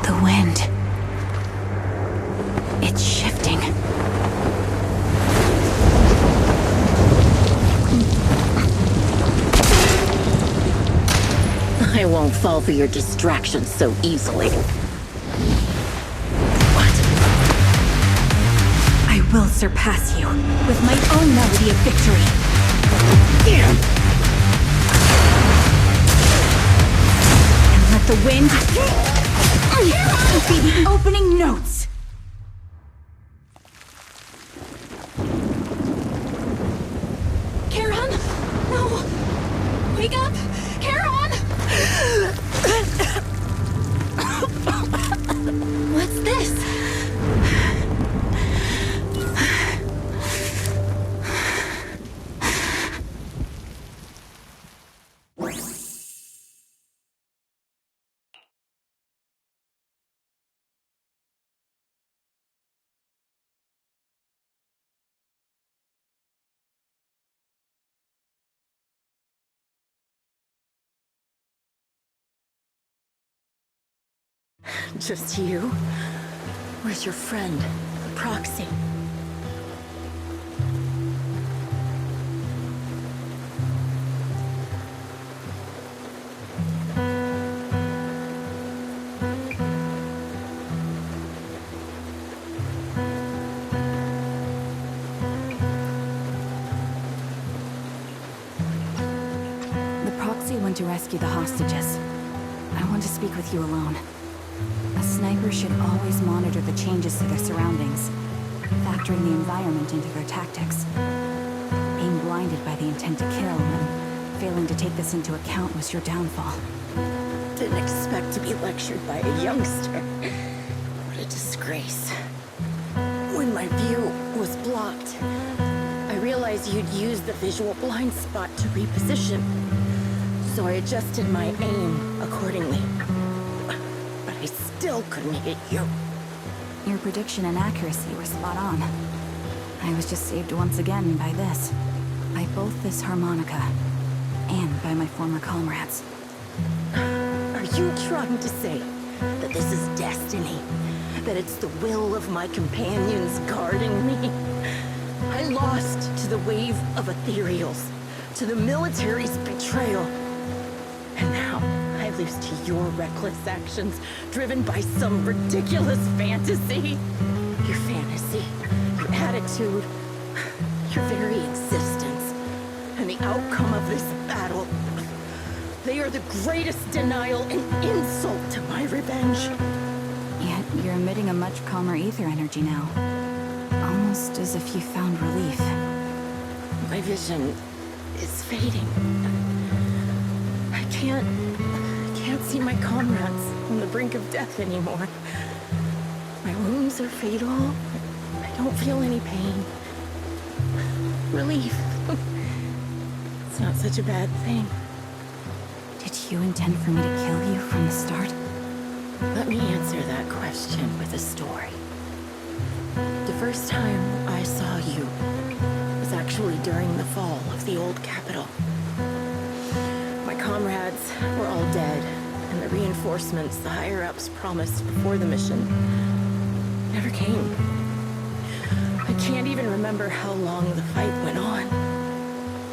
The wind. It's shifting. I won't fall for your distractions so easily. I will surpass you with my own melody of victory. And let the wind be the opening notes. Charon? No! Wake up! Charon! What's this? Just you? Where's your friend, the proxy? The proxy went to rescue the hostages. I want to speak with you alone. A sniper should always monitor the changes to their surroundings, factoring the environment into their tactics. Being blinded by the intent to kill and failing to take this into account was your downfall. Didn't expect to be lectured by a youngster. What a disgrace. When my view was blocked, I realized you'd used the visual blind spot to reposition. So I adjusted my aim accordingly. But I still couldn't hit you. Your prediction and accuracy were spot on. I was just saved once again by this. By both this harmonica, and by my former comrades. Are you trying to say that this is destiny? That it's the will of my companions guarding me? I lost to the wave of ethereals, to the military's betrayal. And now I lose to your reckless actions, driven by some ridiculous fantasy. Your fantasy, your attitude, your very existence, and the outcome of this battle. They are the greatest denial and insult to my revenge. Yet you're emitting a much calmer ether energy now. Almost as if you found relief. My vision is fading. I can't see my comrades on the brink of death anymore. My wounds are fatal. I don't feel any pain. Relief. It's not such a bad thing. Did you intend for me to kill you from the start? Let me answer that question with a story. The first time I saw you was actually during the fall of the old capital. My comrades were all dead, and the reinforcements the higher-ups promised before the mission never came. I can't even remember how long the fight went on.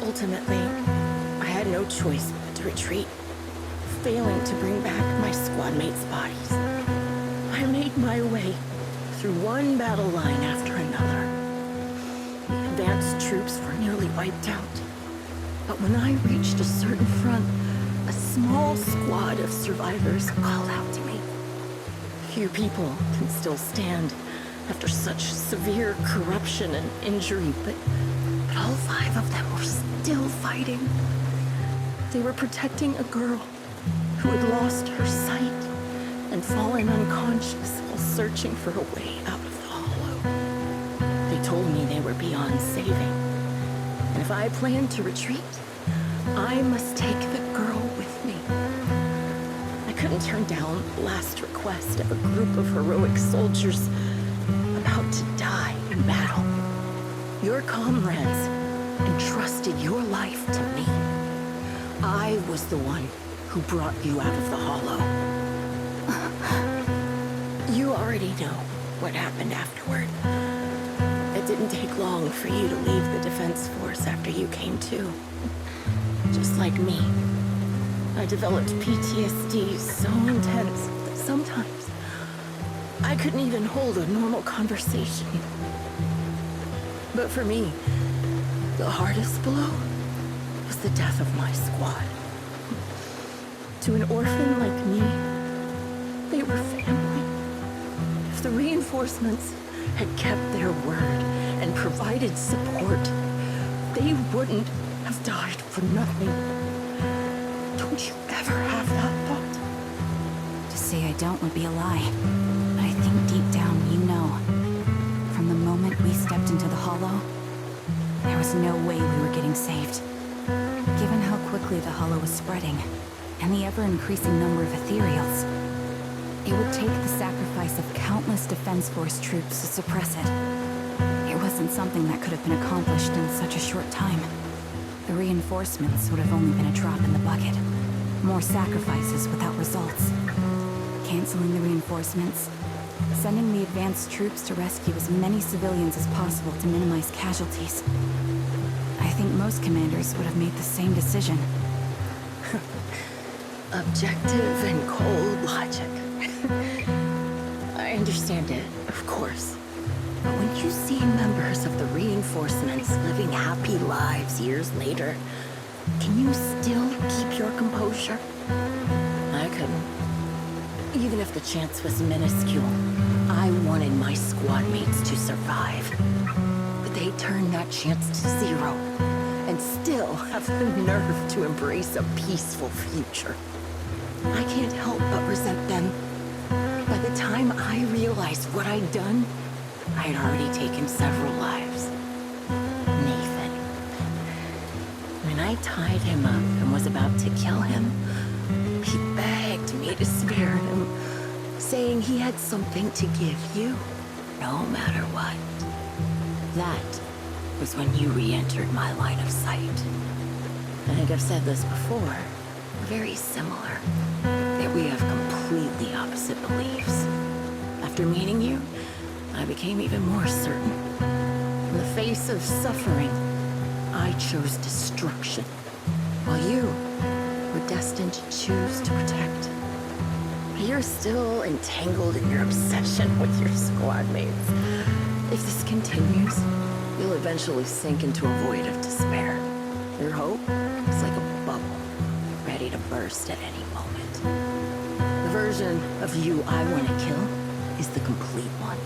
Ultimately, I had no choice but to retreat, failing to bring back my squad mates' bodies. I made my way through one battle line after another. The advanced troops were nearly wiped out. But when I reached a certain front, a small squad of survivors called out to me. Few people can still stand after such severe corruption and injury, but all 5 of them were still fighting. They were protecting a girl who had lost her sight and fallen unconscious while searching for a way out of the hollow. They told me they were beyond saving, and if I planned to retreat, I must take the girl with me. I couldn't turn down the last request of a group of heroic soldiers about to die in battle. Your comrades entrusted your life to me. I was the one who brought you out of the hollow. You already know what happened afterward. It didn't take long for you to leave the Defense Force after you came to. Just like me, I developed PTSD so intense that sometimes I couldn't even hold a normal conversation. But for me, the hardest blow was the death of my squad. To an orphan like me, they were family. If the reinforcements had kept their word and provided support, they wouldn't have died for nothing. Don't you ever have that thought? To say I don't would be a lie. But I think deep down you know. From the moment we stepped into the hollow, there was no way we were getting saved. Given how quickly the hollow was spreading, and the ever-increasing number of ethereals, it would take the sacrifice of countless Defense Force troops to suppress it. It wasn't something that could have been accomplished in such a short time. The reinforcements would have only been a drop in the bucket. More sacrifices without results. Canceling the reinforcements, sending the advanced troops to rescue as many civilians as possible to minimize casualties. I think most commanders would have made the same decision. Objective and cold logic. I understand it, of course. But when you see members of the reinforcements living happy lives years later, can you still keep your composure? I couldn't. Even if the chance was minuscule, I wanted my squad mates to survive. But they turned that chance to zero, and still have the nerve to embrace a peaceful future. I can't help but resent them. By the time I realized what I'd done, I had already taken several lives. Nathan. When I tied him up and was about to kill him, he begged me to spare him, saying he had something to give you, no matter what. That was when you re-entered my line of sight. I think I've said this before. Very similar. That we have completely opposite beliefs. After meeting you, I became even more certain. In the face of suffering, I chose destruction, while you were destined to choose to protect. You're still entangled in your obsession with your squad mates. If this continues, you'll eventually sink into a void of despair. Your hope is like a bubble, ready to burst at any moment. The version of you I want to kill is the complete one,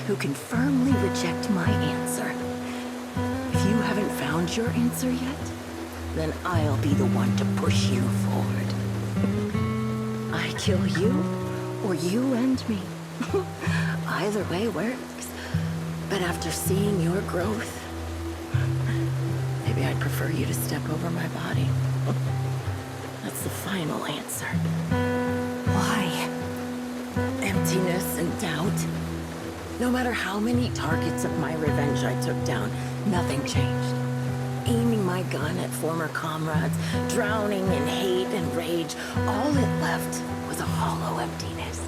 who can firmly reject my answer. If you haven't found your answer yet, then I'll be the one to push you forward. I kill you, or you end me. Either way works. But after seeing your growth, maybe I'd prefer you to step over my body. That's the final answer. Why? Emptiness and doubt. No matter how many targets of my revenge I took down, nothing changed. Aiming my gun at former comrades, drowning in hate and rage, all it left was a hollow emptiness.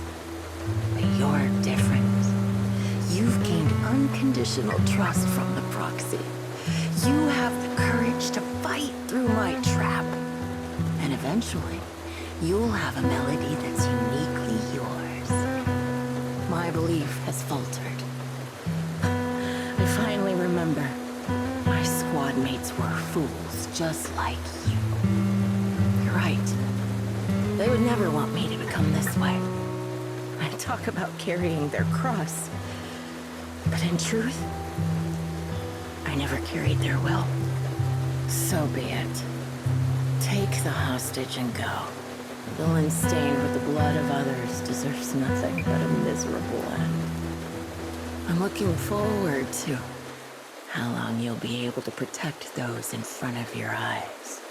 But you're different. You've gained unconditional trust from the proxy. You have the courage to fight through my trap. And eventually, you'll have a melody that's uniquely yours. My belief has faltered. I finally remember. My squad mates were fools just like you. You're right. They would never want me to become this way. I talk about carrying their cross. But in truth, I never carried their will. So be it. Take the hostage and go. A villain stained with the blood of others deserves nothing but a miserable end. I'm looking forward to how long you'll be able to protect those in front of your eyes.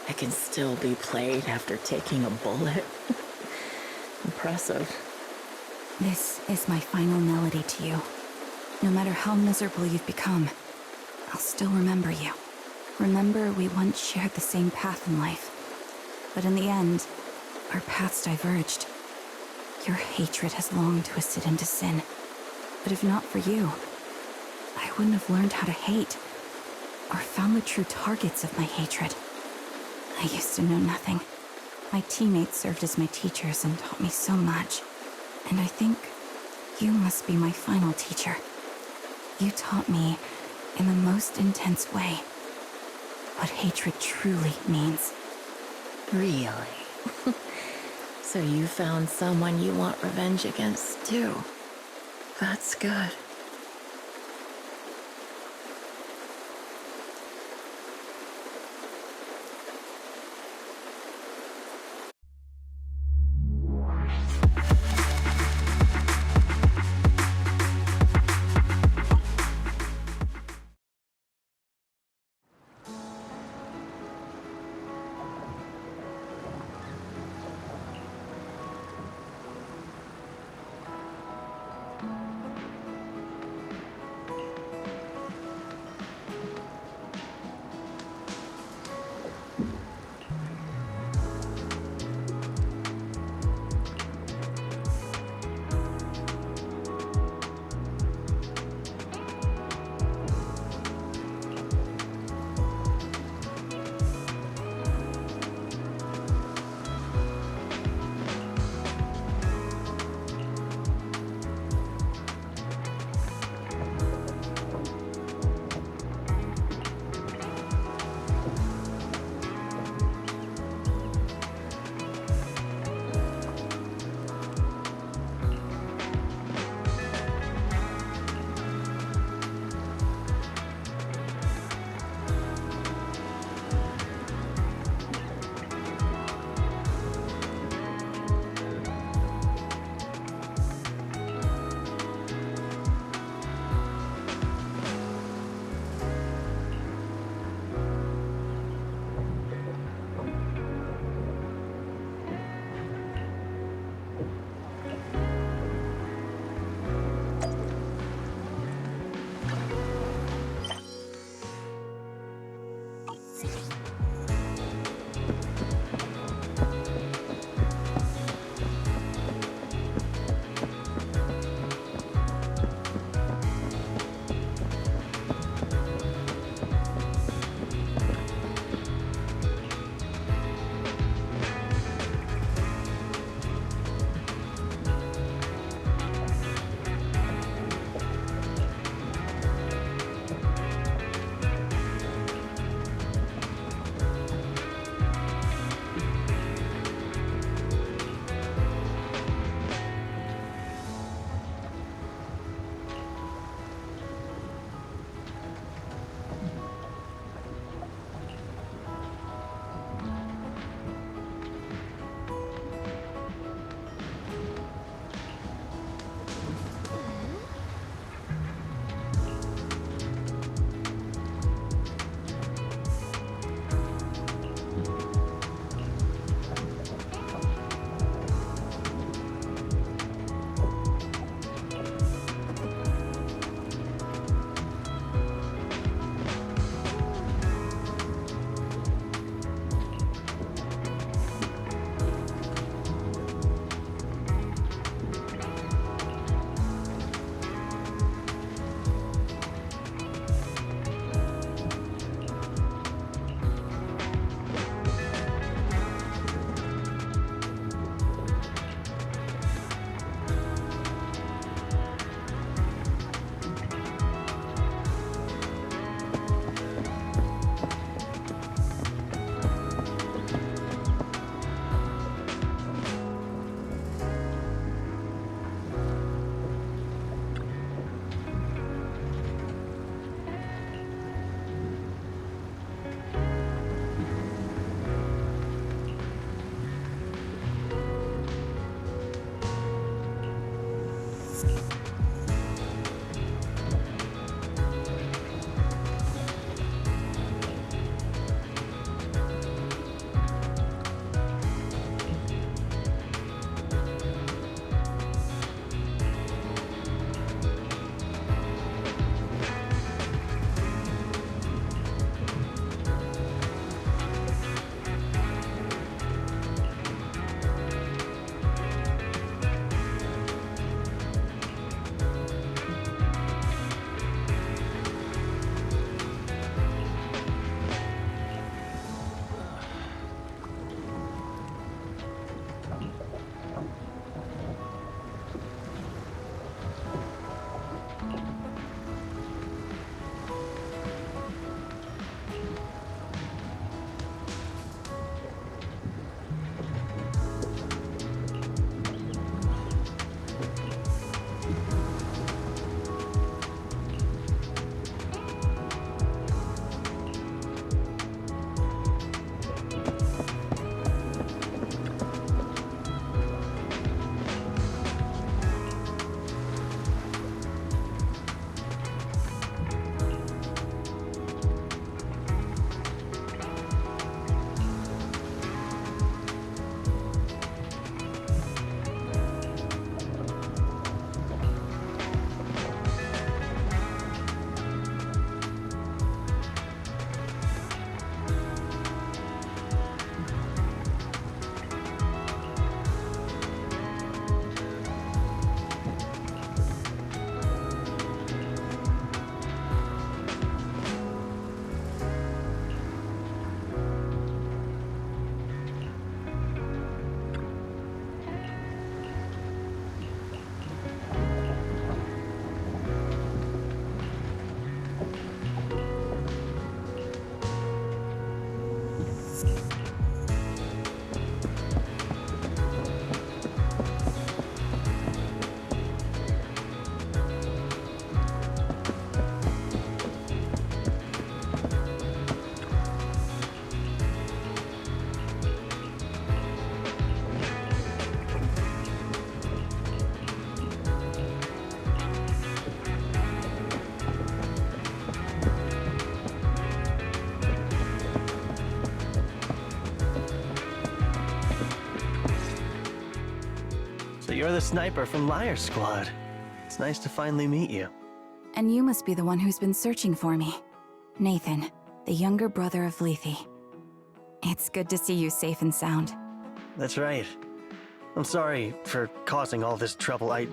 I can still be played after taking a bullet. Impressive. This is my final melody to you. No matter how miserable you've become, I'll still remember you. Remember we once shared the same path in life. But in the end, our paths diverged. Your hatred has long twisted into sin. But if not for you, I wouldn't have learned how to hate, or found the true targets of my hatred. I used to know nothing. My teammates served as my teachers and taught me so much. And I think you must be my final teacher. You taught me, in the most intense way, what hatred truly means. Really? So you found someone you want revenge against, too. That's good. the sniper from Liar Squad. It's nice to finally meet you. And you must be the one who's been searching for me. Nathan, the younger brother of Lethe. It's good to see you safe and sound. That's right. I'm sorry for causing all this trouble. I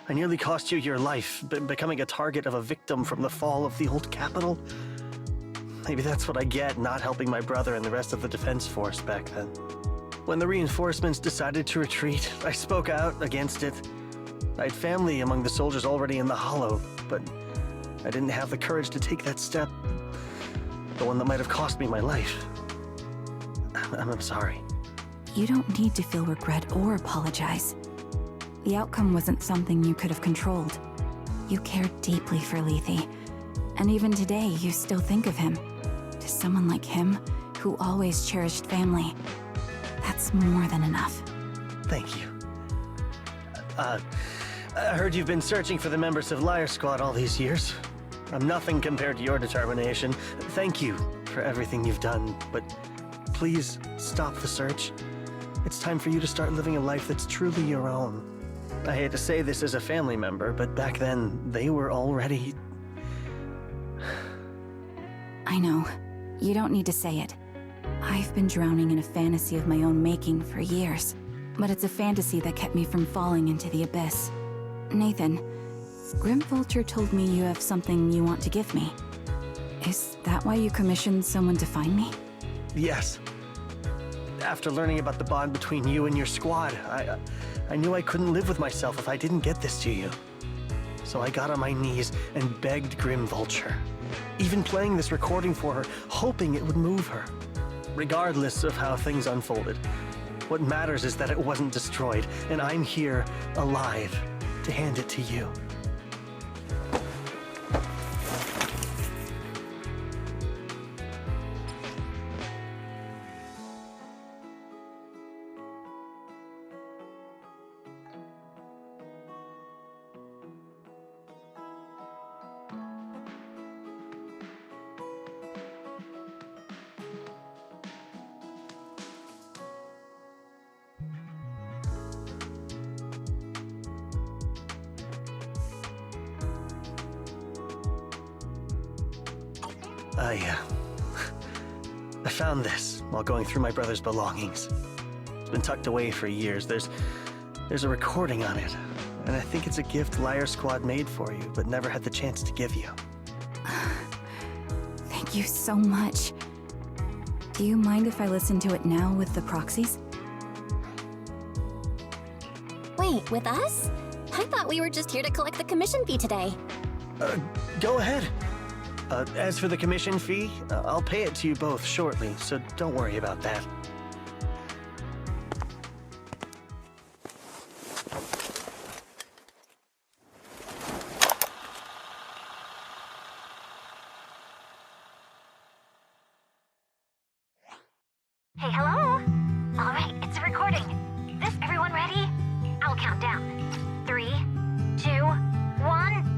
nearly cost you your life, becoming a target of a victim from the fall of the old capital. Maybe that's what I get, not helping my brother and the rest of the defense force back then. When the reinforcements decided to retreat, I spoke out against it. I had family among the soldiers already in the Hollow, but I didn't have the courage to take that step. The one that might have cost me my life. I'm sorry. You don't need to feel regret or apologize. The outcome wasn't something you could have controlled. You cared deeply for Lethe, and even today you still think of him. To someone like him, who always cherished family, that's more than enough. Thank you. I heard you've been searching for the members of Liar Squad all these years. I'm nothing compared to your determination. Thank you for everything you've done, but please stop the search. It's time for you to start living a life that's truly your own. I hate to say this as a family member, but back then, they were already... I know. You don't need to say it. I've been drowning in a fantasy of my own making for years, but it's a fantasy that kept me from falling into the abyss. Nathan, Grim Vulture told me you have something you want to give me. Is that why you commissioned someone to find me? Yes. After learning about the bond between you and your squad, I knew I couldn't live with myself if I didn't get this to you. So I got on my knees and begged Grim Vulture, even playing this recording for her, hoping it would move her. Regardless of how things unfolded, what matters is that it wasn't destroyed, and I'm here, alive, to hand it to you. I found this while going through my brother's belongings. It's been tucked away for years. There's a recording on it, and I think it's a gift Liar Squad made for you, but never had the chance to give you. Thank you so much. Do you mind if I listen to it now with the proxies? Wait, with us? I thought we were just here to collect the commission fee today. Go ahead. As for the commission fee, I'll pay it to you both shortly, so don't worry about that. Hey, hello? All right, it's a recording. Everyone ready? I'll count down. 3, 2, 1.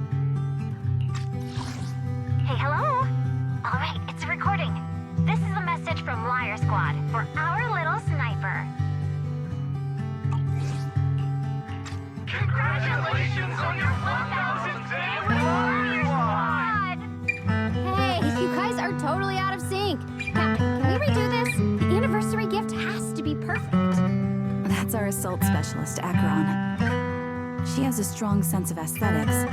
Hey, hello? All right, it's a recording. This is a message from Liar Squad for our little sniper. Congratulations on your 1,000th day with Liar Squad! Hey, you guys are totally out of sync. Captain, can we redo this? The anniversary gift has to be perfect. That's our assault specialist, Acheron. She has a strong sense of aesthetics,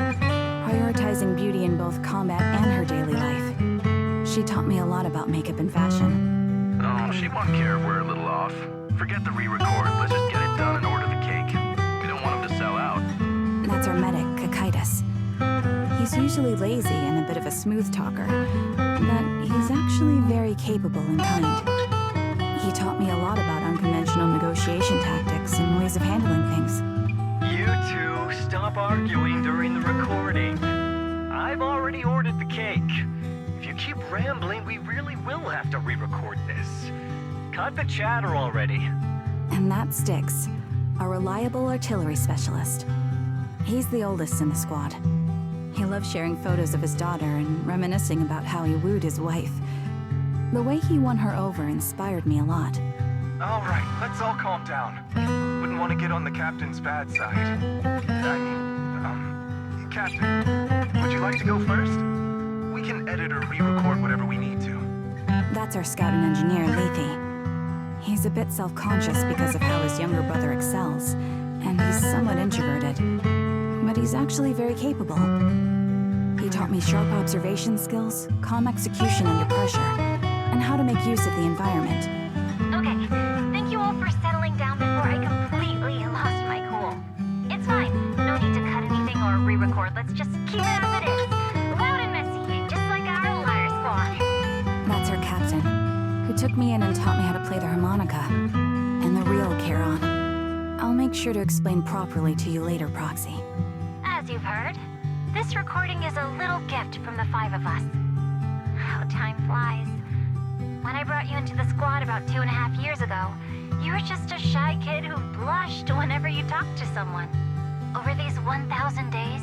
prioritizing beauty in both combat and her daily life. She taught me a lot about makeup and fashion. Oh, she won't care if we're a little off. Forget the re-record. Let's just get it done and order the cake. We don't want him to sell out. That's our medic, Kakaitis. He's usually lazy and a bit of a smooth talker, but he's actually very capable and kind. He taught me a lot about unconventional negotiation tactics and ways of handling things. You two, stop arguing during the recording. I've already ordered the cake. If you keep rambling, we really will have to re-record this. Cut the chatter already. And that sticks, a reliable artillery specialist. He's the oldest in the squad. He loves sharing photos of his daughter and reminiscing about how he wooed his wife. The way he won her over inspired me a lot. All right, let's all calm down. Wouldn't want want to get on the captain's bad side. Captain, would you like to go first? We can edit or re-record whatever we need to. That's our scout and engineer, Lethe. He's a bit self-conscious because of how his younger brother excels, and he's somewhat introverted. But he's actually very capable. He taught me sharp observation skills, calm execution under pressure, and how to make use of the environment. Okay, thank you all for settling down before I completely lost my cool. It's fine. No need to cut anything or re-record. Let's just keep it as it is. Loud and messy, just like our liar squad. That's our captain, who took me in and taught me how to play the harmonica. And the real Charon. I'll make sure to explain properly to you later, Proxy. As you've heard, this recording is a little gift from the 5 of us. How time flies. When I brought you into the squad about 2.5 years ago, you were just a shy kid who blushed whenever you talked to someone. Over these 1,000 days,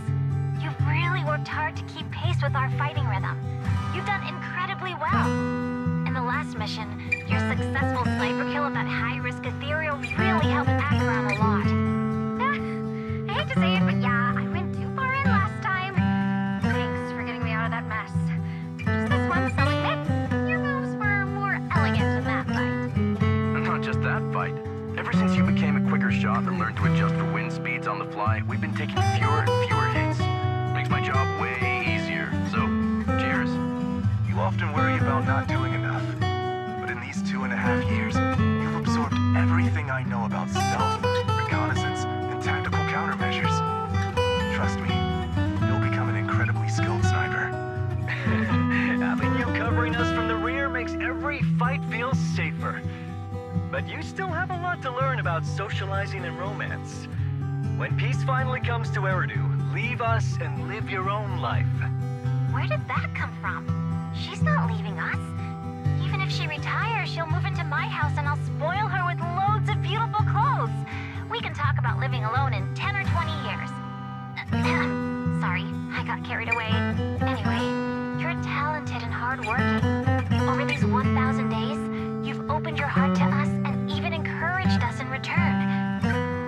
you've really worked hard to keep pace with our fighting rhythm. You've done incredibly well. In the last mission, your successful sniper kill of that high-risk ethereal really helped Acheron a lot. I hate to say it, but yeah, I went too far in last time. Thanks for getting me out of that mess. Just this once, I'll admit, your moves were more elegant in that fight. Not just that fight. Ever since you became a quicker shot and learned to adjust for wind speeds on the fly, we've been taking fewer and fewer hits. Makes my job way easier. So, cheers. You often worry about not doing enough. But in these 2.5 years, you've absorbed everything I know about stealth, reconnaissance, and tactical countermeasures. Trust me, you'll become an incredibly skilled sniper. Having you covering us from the rear makes every fight feel safer. But you still have a lot to learn about socializing and romance. When peace finally comes to Eridu, leave us and live your own life. Where did that come from? She's not leaving us. Even if she retires, she'll move into my house and I'll spoil her with loads of beautiful clothes. We can talk about living alone in 10 or 20 years. Sorry, I got carried away. Anyway, you're talented and hardworking. Over these 1,000 days, you've opened your heart to us and even encouraged us in return.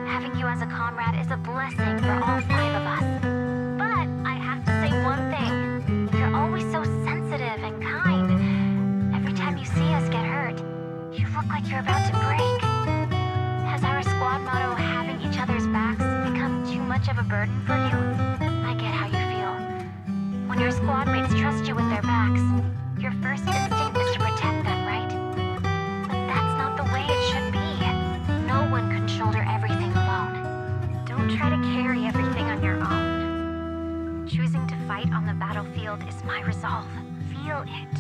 Having you as a comrade is a blessing for all 5 of us. But I have to say one thing. You're always so sensitive and kind. Every time you see us get hurt, you look like you're about to break. Has our squad motto, having each other's backs, become too much of a burden for you? I get how you feel. When your squad mates trust you with their backs, your first instinct is to protect them, right? But that's not the way it should be. No one can shoulder everything alone. Don't try to carry everything on your own. Choosing to fight on the battlefield is my resolve. Feel it.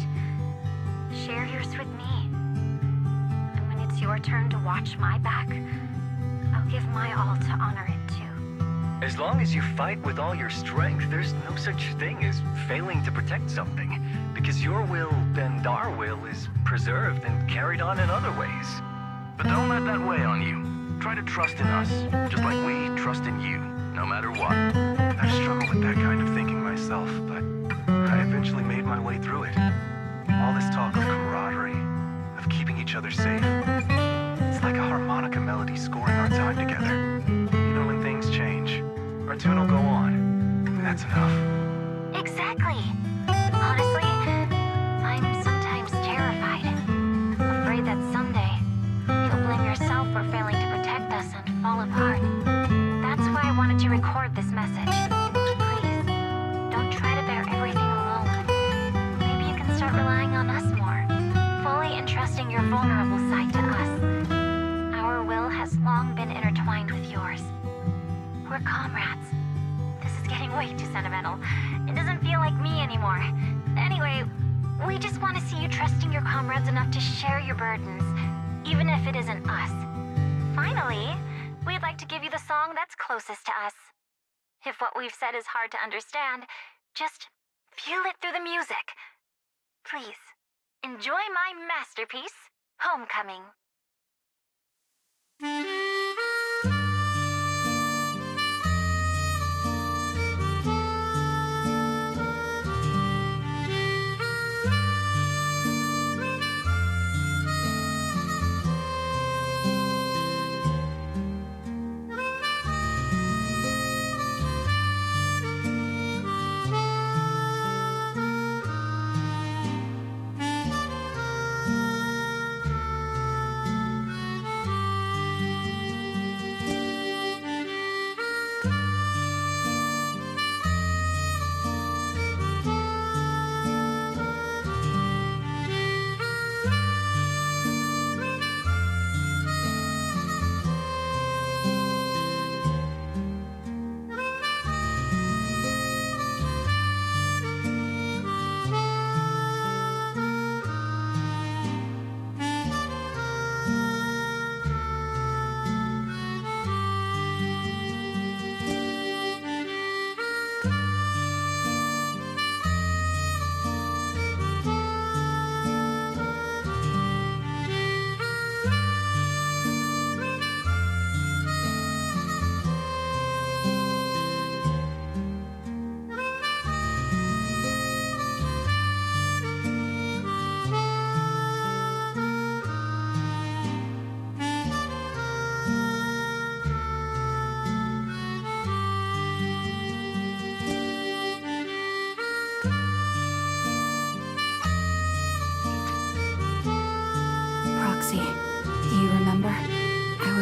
Share yours with me. And when it's your turn to watch my back, I'll give my all to honor it too. As long as you fight with all your strength, there's no such thing as failing to protect something, because your will and our will is preserved and carried on in other ways. But don't let that weigh on you. Try to trust in us, just like we trust in you, no matter what. I've struggled with that kind of thinking myself, but I eventually made my way through it. All this talk of camaraderie, of keeping each other safe, it's like a harmonica melody scoring our time together. Even when things change, our tune will go on, and that's enough. Exactly. Honestly, I'm sometimes terrified. Afraid that someday you'll blame yourself for failing to protect us and fall apart. That's why I wanted to record this message. Please, don't try to bear everything alone. Maybe you can start relying on us more, fully entrusting your vulnerable side to us. Our will has long been intertwined with yours. We're comrades. This is getting way too sentimental. It doesn't feel like me anymore. Anyway, we just want to see you trusting your comrades enough to share your burdens, even if it isn't us. Finally, we'd like to give you the song that's closest to us. If what we've said is hard to understand, just feel it through the music. Please, enjoy my masterpiece, Homecoming.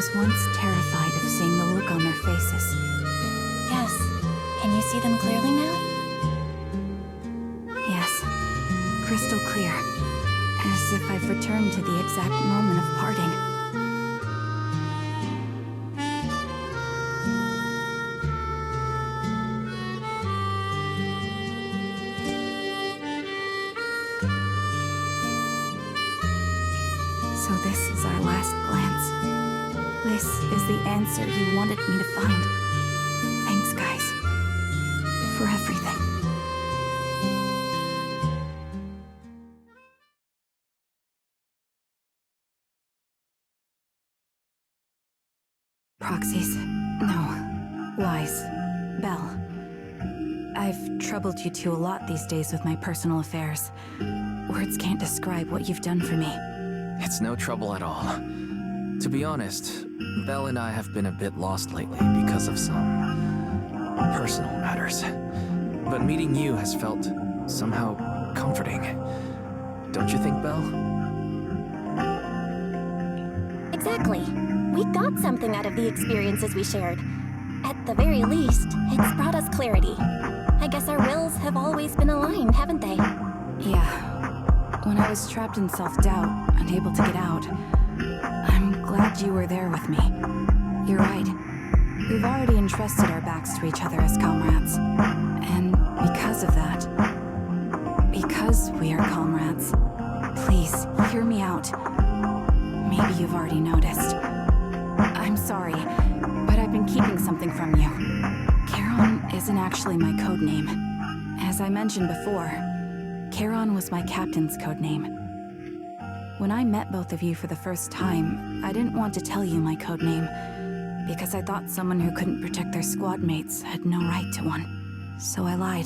was once terrified of seeing the look on their faces. Yes. Can you see them clearly now? Yes. Crystal clear. As if I've returned to the exact moment of parting. So this is our last glance. This is the answer you wanted me to find. Thanks, guys. For everything. Proxies. No. Lies. Belle. I've troubled you two a lot these days with my personal affairs. Words can't describe what you've done for me. It's no trouble at all. To be honest, Belle and I have been a bit lost lately because of some personal matters. But meeting you has felt somehow comforting. Don't you think, Belle? Exactly. We got something out of the experiences we shared. At the very least, it's brought us clarity. I guess our wills have always been aligned, haven't they? Yeah. When I was trapped in self-doubt, unable to get out, I'm glad you were there with me. You're right. We've already entrusted our backs to each other as comrades. And because of that, because we are comrades, please, hear me out. Maybe you've already noticed. I'm sorry, but I've been keeping something from you. Charon isn't actually my code name. As I mentioned before, Charon was my captain's code name. When I met both of you for the first time, I didn't want to tell you my code name because I thought someone who couldn't protect their squad mates had no right to one. So I lied.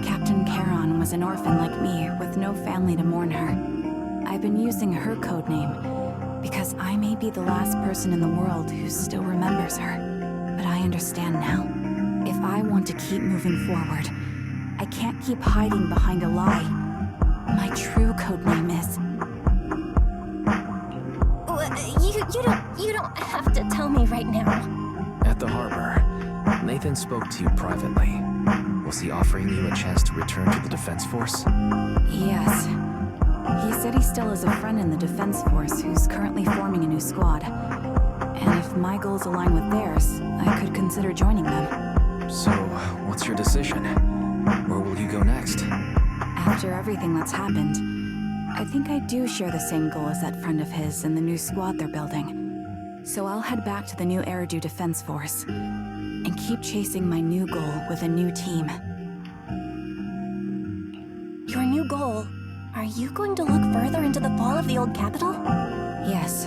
Captain Charon was an orphan like me with no family to mourn her. I've been using her code name because I may be the last person in the world who still remembers her. But I understand now. If I want to keep moving forward, I can't keep hiding behind a lie. My true code name is... You don't have to tell me right now. At the harbor, Nathan spoke to you privately. Was he offering you a chance to return to the Defense Force? Yes. He said he still has a friend in the Defense Force who's currently forming a new squad. And if my goals align with theirs, I could consider joining them. So, what's your decision? Where will you go next? After everything that's happened, I think I do share the same goal as that friend of his and the new squad they're building. So I'll head back to the new Eridu Defense Force and keep chasing my new goal with a new team. Your new goal? Are you going to look further into the fall of the old capital? Yes.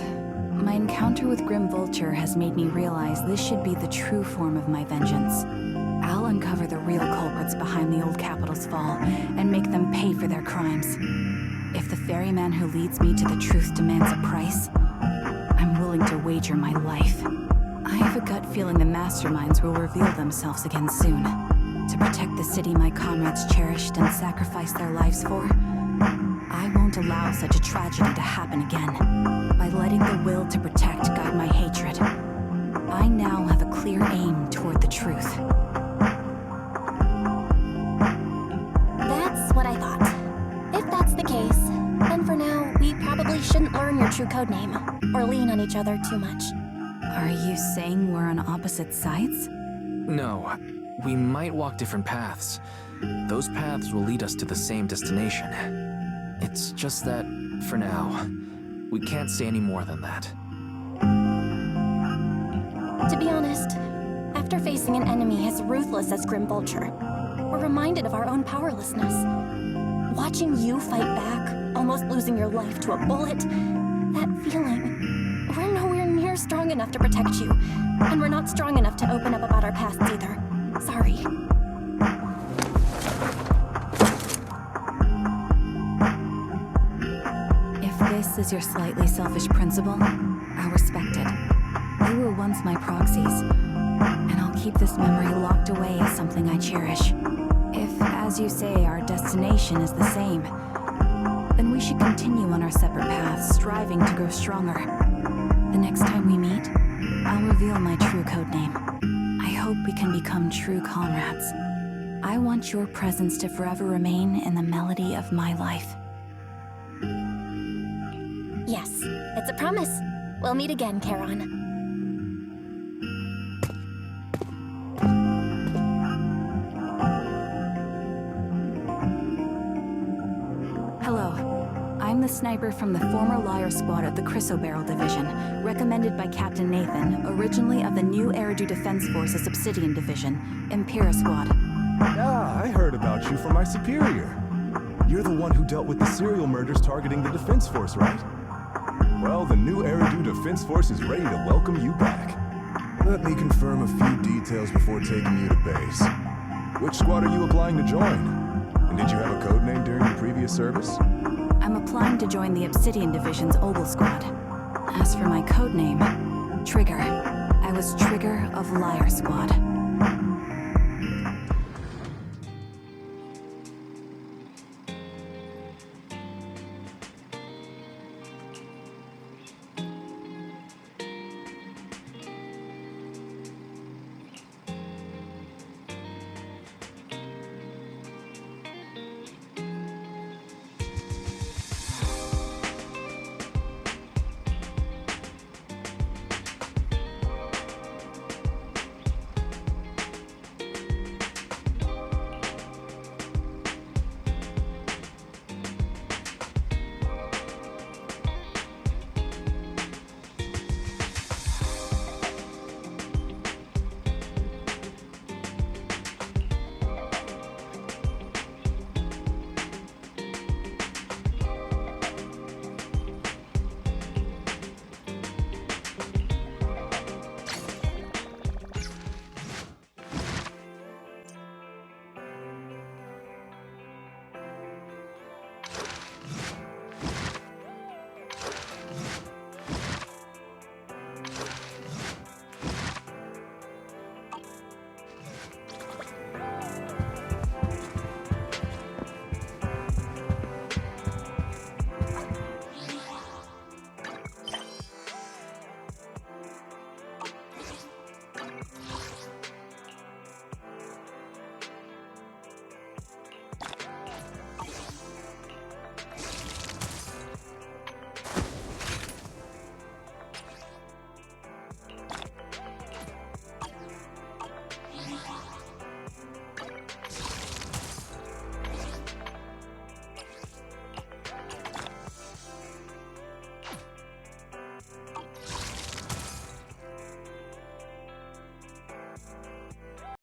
My encounter with Grim Vulture has made me realize this should be the true form of my vengeance. I'll uncover the real culprits behind the old capital's fall and make them pay for their crimes. If the ferryman who leads me to the truth demands a price, I'm willing to wager my life. I have a gut feeling the masterminds will reveal themselves again soon. To protect the city my comrades cherished and sacrificed their lives for, I won't allow such a tragedy to happen again. By letting the will to protect guide my hatred, I now have a clear aim toward the truth. That's what I thought. If that's the case, then for now, we probably shouldn't learn your true codename, or lean on each other too much. Are you saying we're on opposite sides? No. We might walk different paths. Those paths will lead us to the same destination. It's just that, for now, we can't say any more than that. To be honest, after facing an enemy as ruthless as Grim Vulture, we're reminded of our own powerlessness. Watching you fight back, almost losing your life to a bullet, that feeling, we're nowhere near strong enough to protect you, and we're not strong enough to open up about our pasts either. Sorry. If this is your slightly selfish principle, I'll respect it. They were once my proxies, and I'll keep this memory locked away as something I cherish. If, as you say, our destination is the same, then we should continue on our separate paths, striving to grow stronger. The next time we meet, I'll reveal my true codename. I hope we can become true comrades. I want your presence to forever remain in the melody of my life. Yes, it's a promise. We'll meet again, Charon. Hello. I'm the sniper from the former Liar Squad of the Chrysoberyl Division, recommended by Captain Nathan, originally of the new Eridu Defense Forces Obsidian Division, Impera Squad. Ah, I heard about you from my superior. You're the one who dealt with the serial murders targeting the Defense Force, right? Well, the new Eridu Defense Force is ready to welcome you back. Let me confirm a few details before taking you to base. Which squad are you applying to join? And did you have a code name during your previous service? I'm applying to join the Obsidian Division's Obel Squad. As for my codename, Trigger. I was Trigger of Liar Squad.